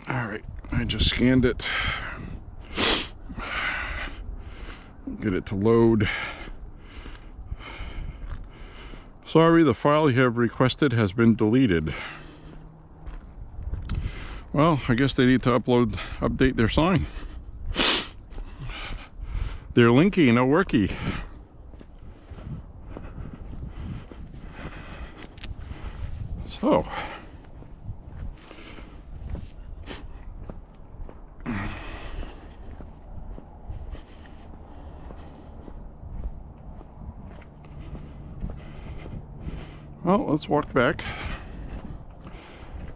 All right, I just scanned it. Get it to load. Sorry, the file you have requested has been deleted. Well, I guess they need to update their sign. They're linky, no worky. So. Well, let's walk back.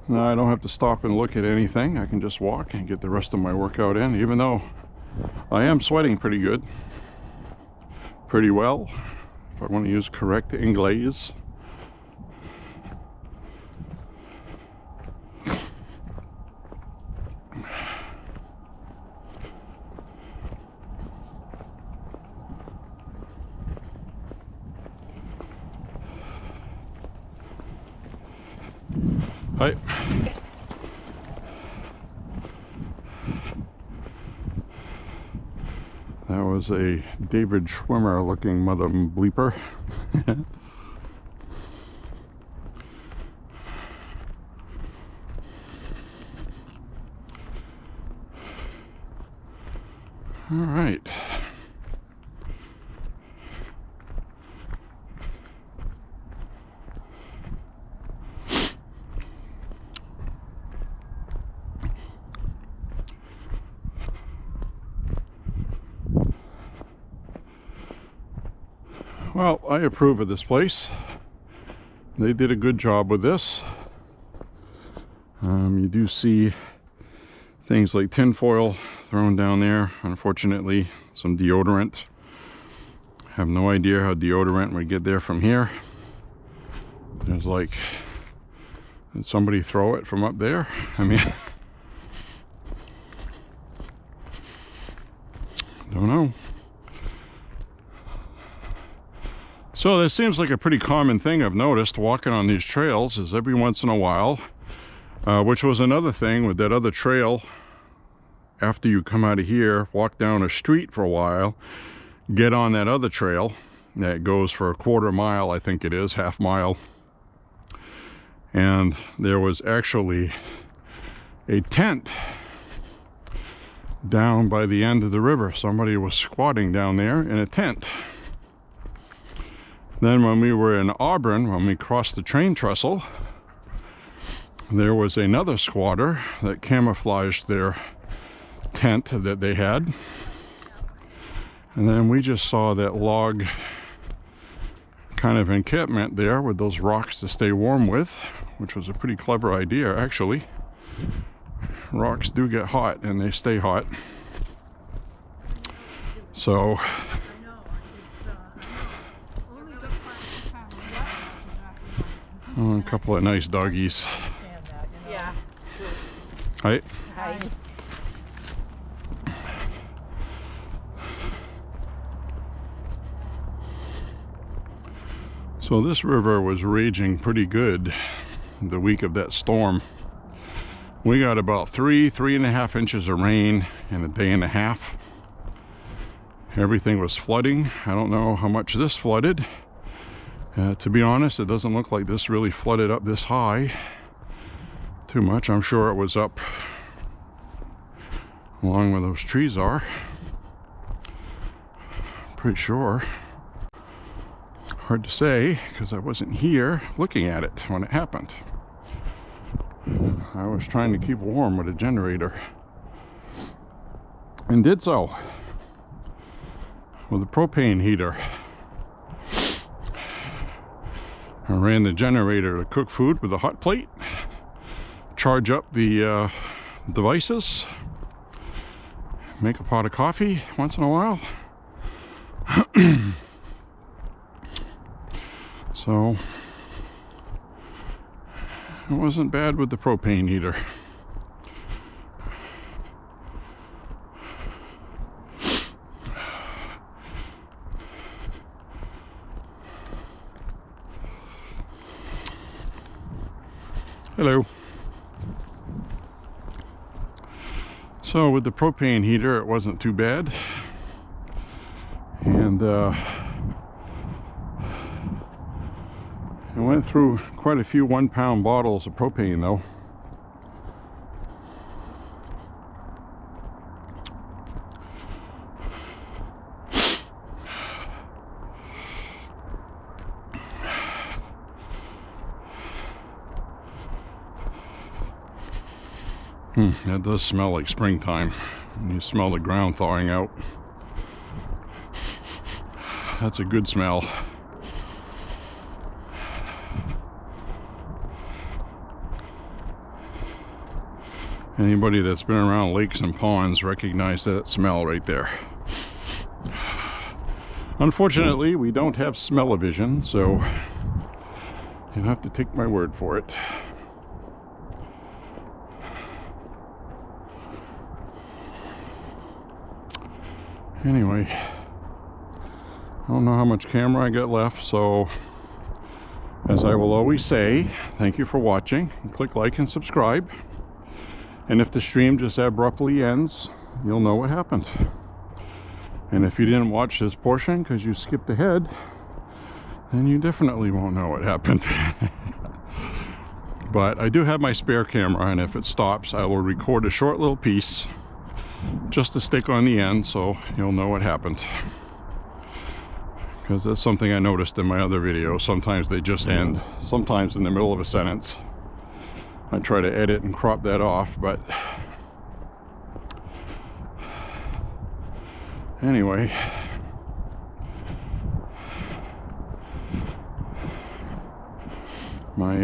Now I don't have to stop and look at anything. I can just walk and get the rest of my workout in, even though I am sweating pretty good. Pretty well, if I want to use correct English. Hi. That was a David Schwimmer looking mother bleeper. All right. Well, I approve of this place. They did a good job with this. You do see things like tinfoil thrown down there. Unfortunately, some deodorant. Have no idea how deodorant would get there from here. There's like, did somebody throw it from up there? I mean, don't know. So this seems like a pretty common thing I've noticed walking on these trails, is every once in a while, which was another thing with that other trail. After you come out of here, walk down a street for a while, get on that other trail that goes for a quarter mile, I think it is, half mile. And there was actually a tent down by the end of the river. Somebody was squatting down there in a tent. Then when we were in Auburn, when we crossed the train trestle, there was another squatter that camouflaged their tent that they had. And then we just saw that log kind of encampment there with those rocks to stay warm with, which was a pretty clever idea, actually. Rocks do get hot and they stay hot. So oh, a couple of nice doggies. Yeah. Hi. Hi. So this river was raging pretty good the week of that storm. We got about 3.5 inches of rain in a day and a half. Everything was flooding. I don't know how much this flooded. To be honest, it doesn't look like this really flooded up this high too much. I'm sure it was up along where those trees are. Pretty sure. Hard to say because I wasn't here looking at it when it happened. I was trying to keep warm with a generator and did so with a propane heater. I ran the generator to cook food with a hot plate, charge up the devices, make a pot of coffee once in a while. So it wasn't bad with the propane heater. Hello. So with the propane heater, it wasn't too bad. And I went through quite a few 1-pound bottles of propane though. That does smell like springtime. You smell the ground thawing out. That's a good smell. Anybody that's been around lakes and ponds recognize that smell right there. Unfortunately, we don't have smell-o-vision, so you'll have to take my word for it. Anyway, I don't know how much camera I got left, so as I will always say, thank you for watching. Click like and subscribe. And if the stream just abruptly ends, you'll know what happened. And if you didn't watch this portion because you skipped ahead, then you definitely won't know what happened. But I do have my spare camera, and if it stops, I will record a short little piece just to stick on the end so you'll know what happened. Because that's something I noticed in my other videos. Sometimes they just end, sometimes in the middle of a sentence. I try to edit and crop that off, but anyway, My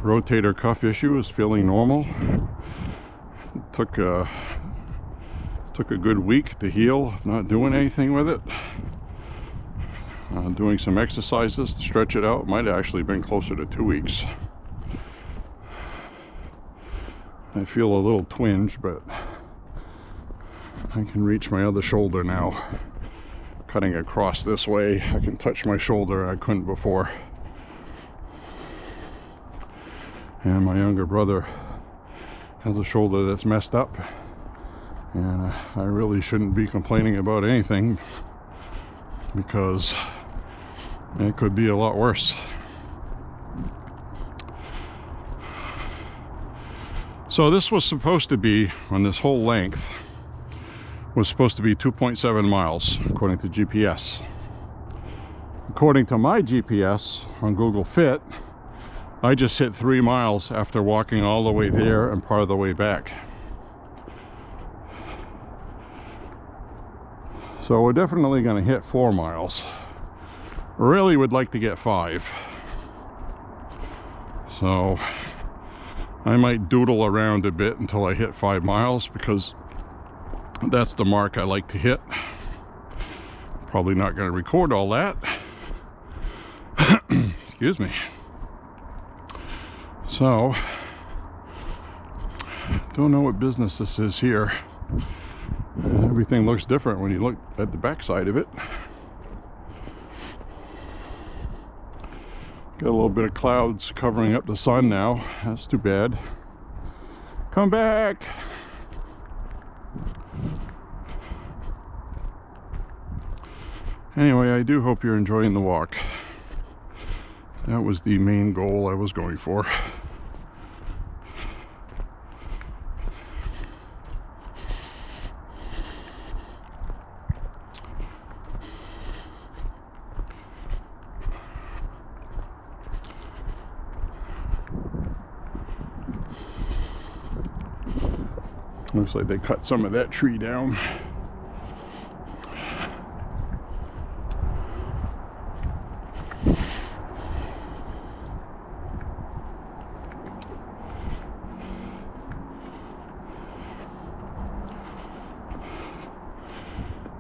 rotator cuff issue is feeling normal. It took a good week to heal, not doing anything with it. Doing some exercises to stretch it out. Might have actually been closer to 2 weeks. I feel a little twinge, but I can reach my other shoulder now. Cutting across this way, I can touch my shoulder. I couldn't before. And my younger brother has a shoulder that's messed up, and I really shouldn't be complaining about anything because it could be a lot worse. So this was supposed to be, on this whole length, was supposed to be 2.7 miles according to GPS. According to my GPS on Google Fit, I just hit 3 miles after walking all the way there and part of the way back. So we're definitely going to hit 4 miles. Really would like to get 5. So I might doodle around a bit until I hit 5 miles, because that's the mark I like to hit. Probably not going to record all that. Excuse me. So, don't know what business this is here. Everything looks different when you look at the backside of it. Got a little bit of clouds covering up the sun now. That's too bad. Come back! Anyway, I do hope you're enjoying the walk. That was the main goal I was going for. Looks like they cut some of that tree down.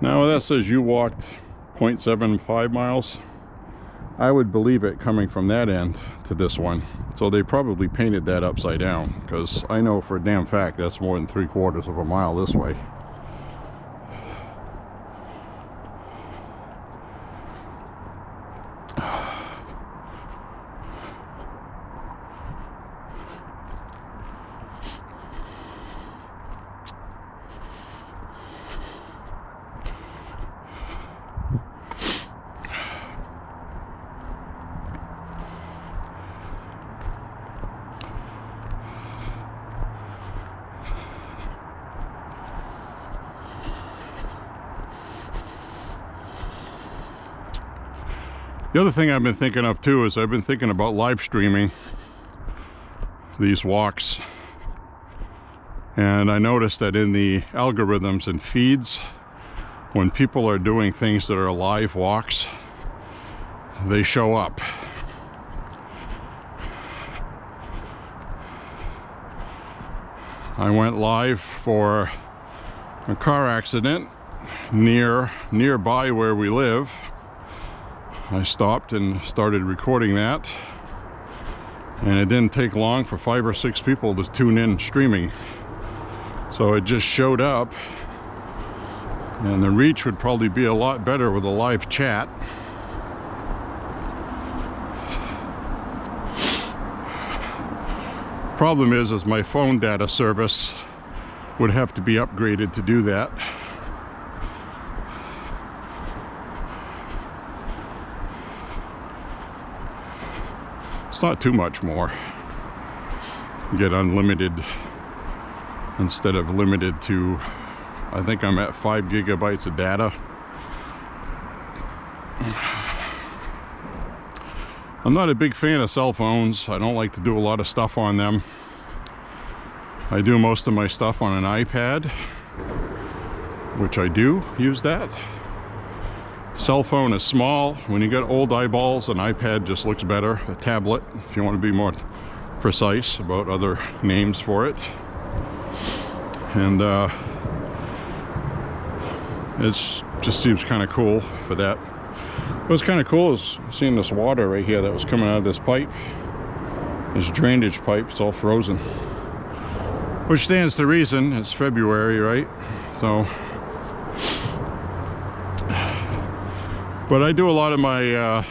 Now that says you walked 0.75 miles. I would believe it coming from that end to this one. So they probably painted that upside down, because I know for a damn fact that's more than 3/4 of a mile this way. The other thing I've been thinking of too is I've been thinking about live streaming these walks, and I noticed that in the algorithms and feeds, when people are doing things that are live walks, they show up. I went live for a car accident nearby where we live. I stopped and started recording that, and it didn't take long for 5 or 6 people to tune in streaming. So it just showed up, and the reach would probably be a lot better with a live chat. Problem is my phone data service would have to be upgraded to do that. It's not too much more. You get unlimited instead of limited to, I think I'm at 5 gigabytes of data. I'm not a big fan of cell phones. I don't like to do a lot of stuff on them. I do most of my stuff on an iPad, which I do use that. Cell phone is small. When you get old eyeballs, an iPad just looks better. A tablet, if you want to be more precise about other names for it. And it just seems kind of cool for that. What's kind of cool is seeing this water right here that was coming out of this pipe. This drainage pipe, it's all frozen. Which stands to reason, it's February, right? So, but I do a lot of my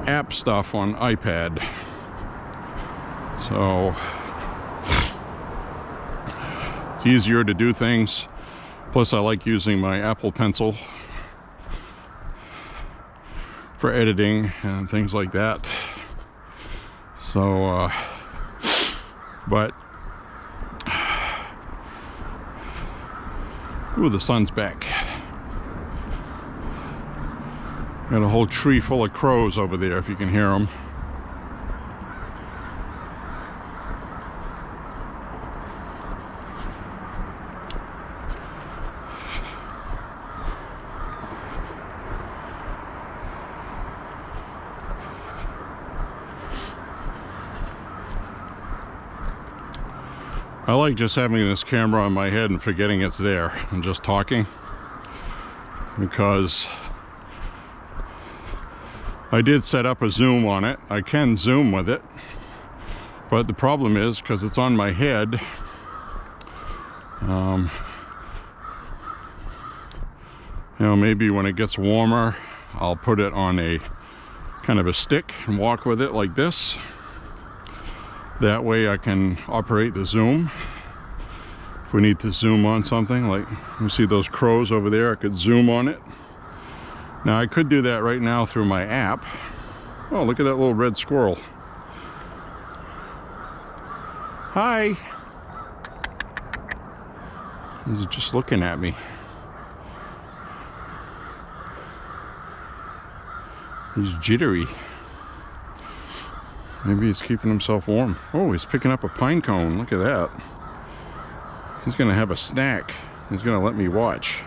app stuff on iPad. So, it's easier to do things. Plus, I like using my Apple Pencil for editing and things like that. So, but, ooh, the sun's back. Got a whole tree full of crows over there, if you can hear them. I like just having this camera on my head and forgetting it's there and just talking, because I did set up a zoom on it. I can zoom with it, but the problem is because it's on my head, you know, maybe when it gets warmer I'll put it on a kind of a stick and walk with it like this. That way I can operate the zoom. If we need to zoom on something, like you see those crows over there, I could zoom on it. Now I could do that right now through my app. Oh, look at that little red squirrel. Hi. He's just looking at me. He's jittery. Maybe he's keeping himself warm. Oh, he's picking up a pine cone. Look at that. He's gonna have a snack. He's gonna let me watch.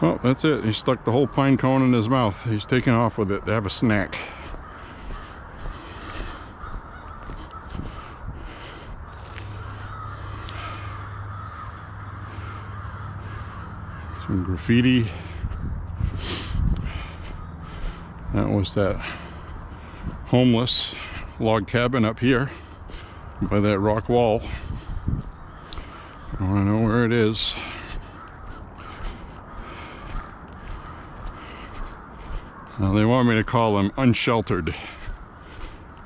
Oh, that's it. He stuck the whole pine cone in his mouth. He's taking off with it to have a snack. Some graffiti. That was that homeless log cabin up here by that rock wall. I want to know where it is. Now they want me to call them unsheltered.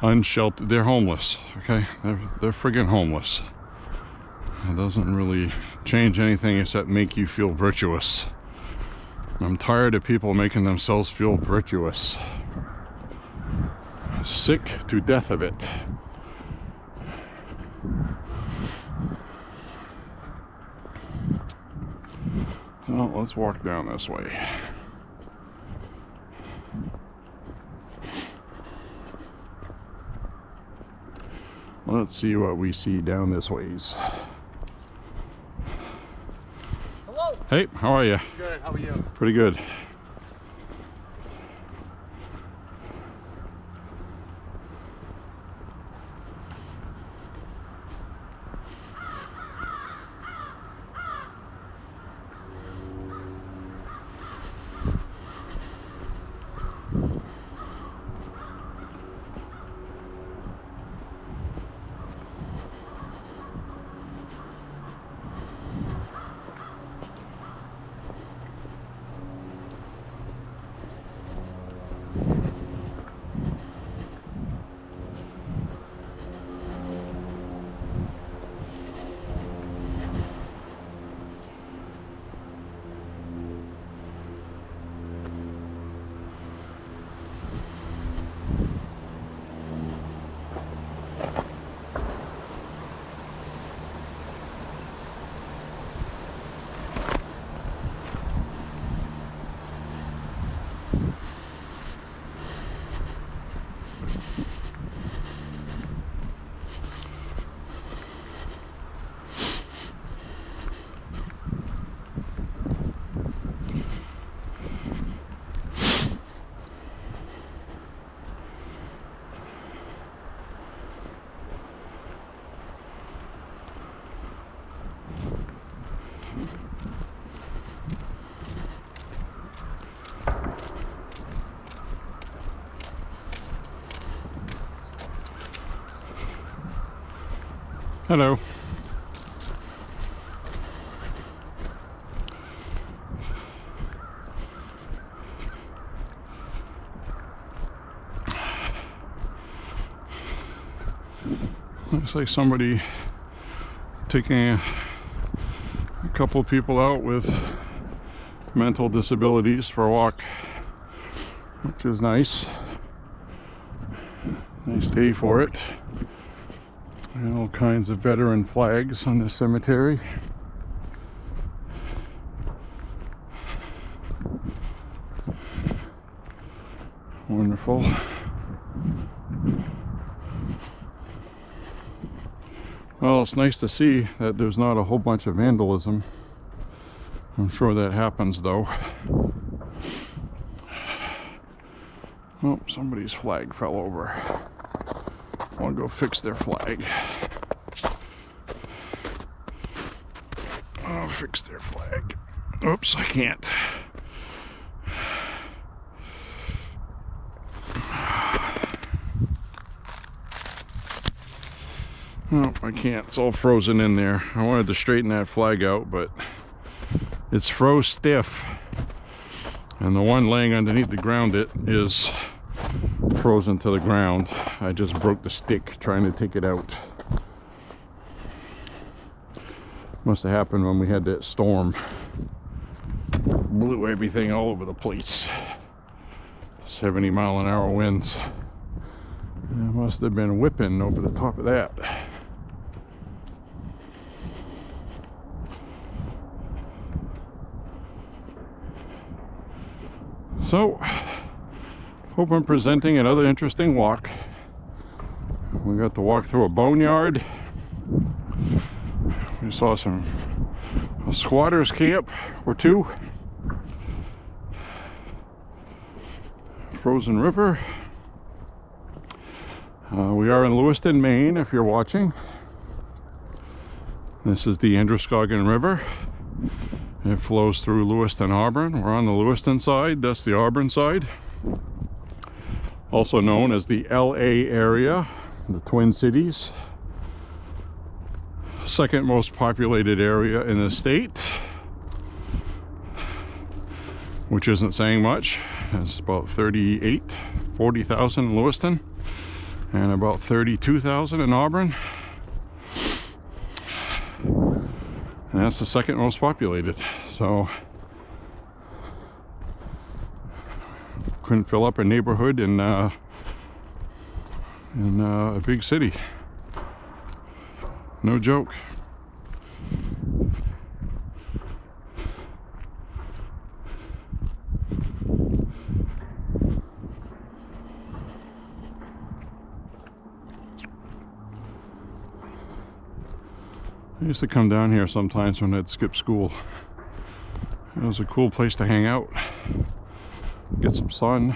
Unsheltered. They're homeless. Okay, they're friggin' homeless. It doesn't really change anything except make you feel virtuous. I'm tired of people making themselves feel virtuous. Sick to death of it. Well, let's walk down this way. Let's see what we see down this ways. Hello. Hey, how are you? Good. How are you? Pretty good. Hello. Looks like somebody taking a couple people out with mental disabilities for a walk, which is nice. Nice day for it. And all kinds of veteran flags on the cemetery. Wonderful. Well, it's nice to see that there's not a whole bunch of vandalism. I'm sure that happens though. Oh, somebody's flag fell over. I want to go fix their flag. I'll fix their flag. Oops, I can't. Oh, I can't. It's all frozen in there. I wanted to straighten that flag out, but it's froze stiff. And the one laying underneath the ground it is frozen to the ground. I just broke the stick trying to take it out. Must have happened when we had that storm. Blew everything all over the place. 70-mile-an-hour winds. It must have been whipping over the top of that. So, hope I'm presenting another interesting walk. We got to walk through a boneyard. We saw a squatters camp or two. Frozen river. We are in Lewiston, Maine, if you're watching. This is the Androscoggin River. It flows through Lewiston, Auburn. We're on the Lewiston side, that's the Auburn side. Also known as the LA area, the Twin Cities. Second most populated area in the state, which isn't saying much. It's about 40,000 in Lewiston and about 32,000 in Auburn. And that's the second most populated. So couldn't fill up a neighborhood in a big city. No joke. I used to come down here sometimes when I'd skip school. It was a cool place to hang out, get some sun.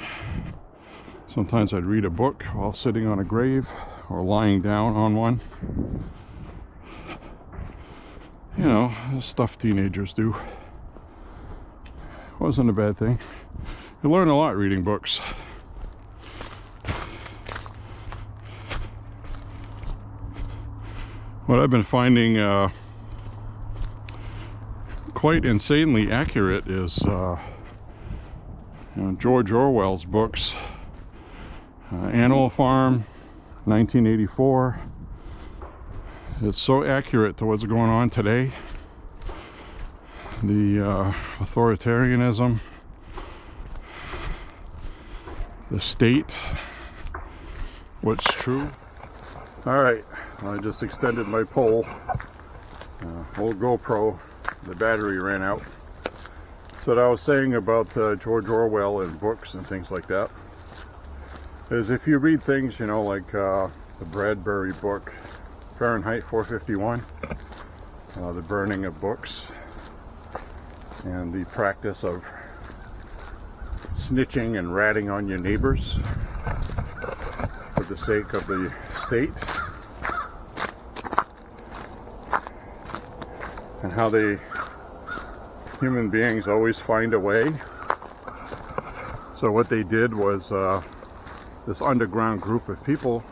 Sometimes I'd read a book while sitting on a grave or lying down on one. You know, stuff teenagers do. Wasn't a bad thing. You learn a lot reading books. What I've been finding quite insanely accurate is George Orwell's books. Animal Farm, 1984. It's so accurate to what's going on today. The authoritarianism, the state, what's true. All right, I just extended my pole. Old GoPro, the battery ran out. So what I was saying about George Orwell and books and things like that is if you read things, you know, like the Bradbury book, Fahrenheit 451, the burning of books, and the practice of snitching and ratting on your neighbors for the sake of the state, and how human beings always find a way. So what they did was this underground group of people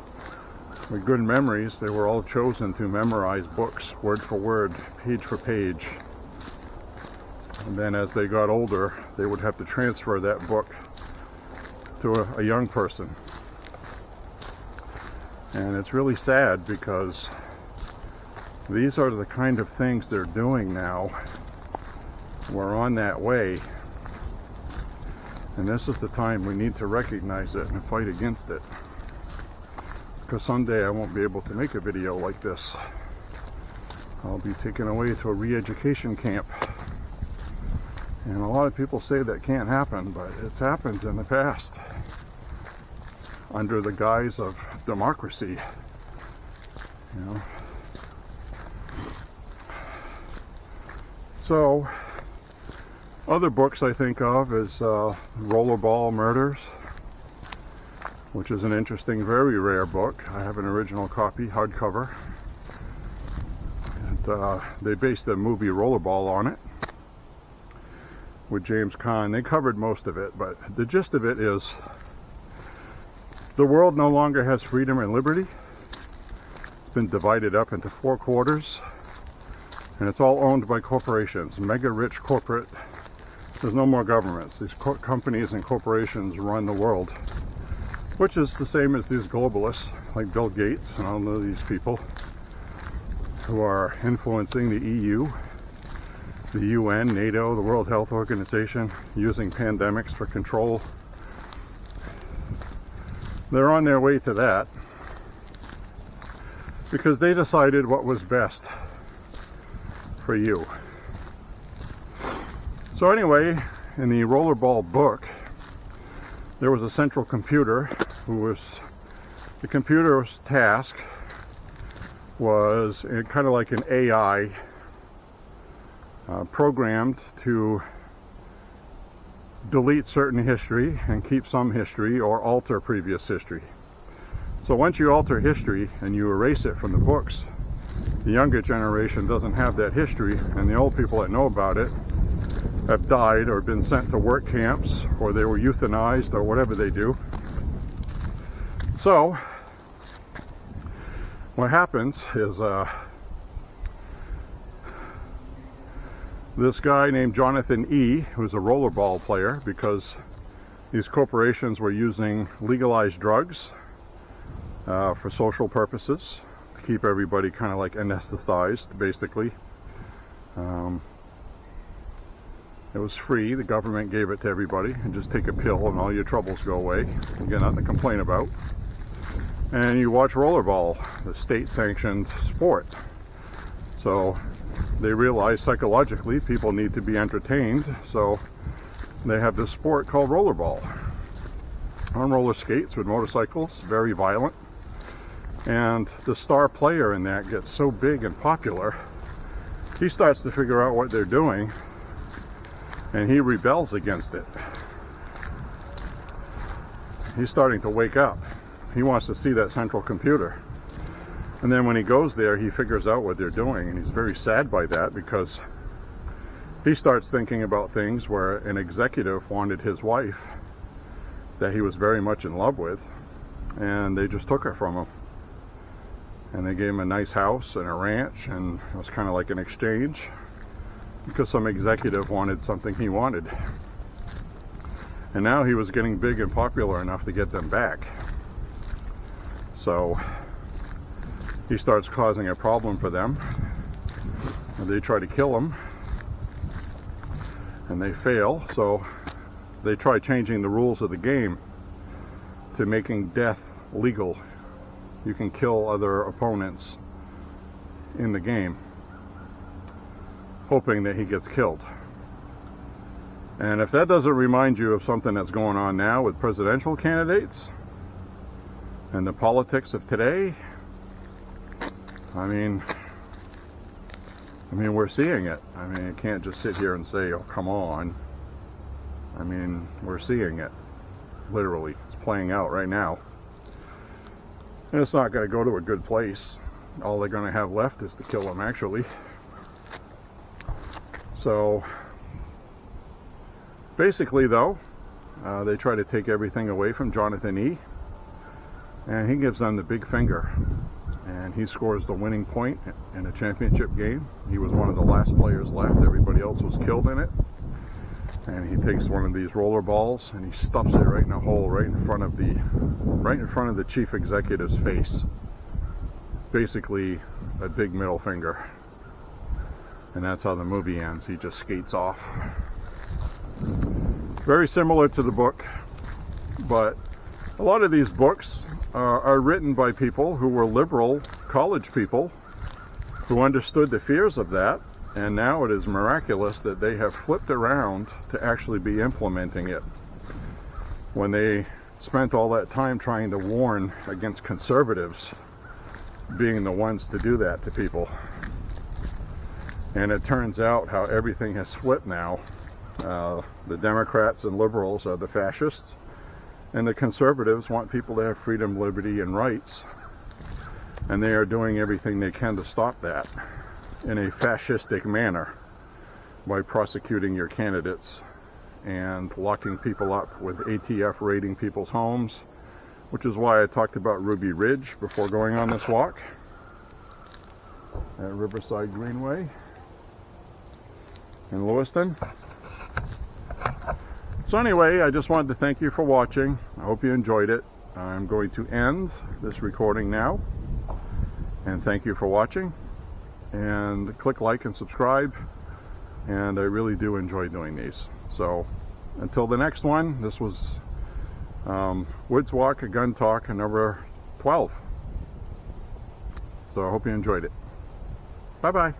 with good memories. They were all chosen to memorize books, word for word, page for page. And then as they got older, they would have to transfer that book to a young person. And it's really sad because these are the kind of things they're doing now. We're on that way. And this is the time we need to recognize it and fight against it. Because someday I won't be able to make a video like this. I'll be taken away to a re-education camp. And a lot of people say that can't happen, but it's happened in the past under the guise of democracy. You know. So, other books I think of is Rollerball Murders, which is an interesting, very rare book. I have an original copy, hardcover. And, they based the movie Rollerball on it with James Caan. They covered most of it, but the gist of it is the world no longer has freedom and liberty. It's been divided up into 4 quarters, and it's all owned by corporations, mega rich corporate. There's no more governments. These companies and corporations run the world, which is the same as these globalists like Bill Gates and all of these people who are influencing the EU, the UN, NATO, the World Health Organization, using pandemics for control. They're on their way to that because they decided what was best for you. So anyway, in the Rollerball book, there was a central computer the computer's task was kind of like an AI programmed to delete certain history and keep some history or alter previous history. So once you alter history and you erase it from the books, the younger generation doesn't have that history, and the old people that know about it have died or been sent to work camps, or they were euthanized, or whatever they do. So what happens is this guy named Jonathan E., who's a rollerball player, because these corporations were using legalized drugs for social purposes, to keep everybody kind of like anesthetized, basically. It was free. The government gave it to everybody, and just take a pill and all your troubles go away. You get nothing to complain about. And you watch rollerball, the state-sanctioned sport. So they realize psychologically people need to be entertained, so they have this sport called rollerball. On roller skates with motorcycles, very violent. And the star player in that gets so big and popular, he starts to figure out what they're doing, and he rebels against it. He's starting to wake up. He wants to see that central computer. And then when he goes there, he figures out what they're doing, and he's very sad by that, because he starts thinking about things where an executive wanted his wife that he was very much in love with, and they just took her from him. And they gave him a nice house and a ranch, and it was kind of like an exchange, because some executive wanted something he wanted. And now he was getting big and popular enough to get them back. So he starts causing a problem for them, and they try to kill him, and they fail. So they try changing the rules of the game to making death legal. You can kill other opponents in the game, hoping that he gets killed. And if that doesn't remind you of something that's going on now with presidential candidates and the politics of today, I mean, we're seeing it. I mean, you can't just sit here and say, oh, come on. I mean, we're seeing it. Literally. It's playing out right now. And it's not going to go to a good place. All they're going to have left is to kill him, actually. So, basically, though, they try to take everything away from Jonathan E., and he gives them the big finger. and he scores the winning point in a championship game. He was one of the last players left. Everybody else was killed in it. And he takes one of these roller balls and he stuffs it right in a hole right in front of the chief executive's face. Basically a big middle finger. And that's how the movie ends. He just skates off. Very similar to the book, but a lot of these books are written by people who were liberal college people who understood the fears of that, and now it is miraculous that they have flipped around to actually be implementing it when they spent all that time trying to warn against conservatives being the ones to do that to people. And it turns out how everything has flipped now. The Democrats and liberals are the fascists, and the conservatives want people to have freedom, liberty, and rights. And they are doing everything they can to stop that in a fascistic manner by prosecuting your candidates and locking people up with ATF raiding people's homes, which is why I talked about Ruby Ridge before going on this walk at Riverside Greenway in Lewiston. So anyway, I just wanted to thank you for watching. I hope you enjoyed it. I'm going to end this recording now. And thank you for watching. And click like and subscribe. And I really do enjoy doing these. So until the next one, this was Woods Walk, a Gun Talk, number 12. So I hope you enjoyed it. Bye-bye.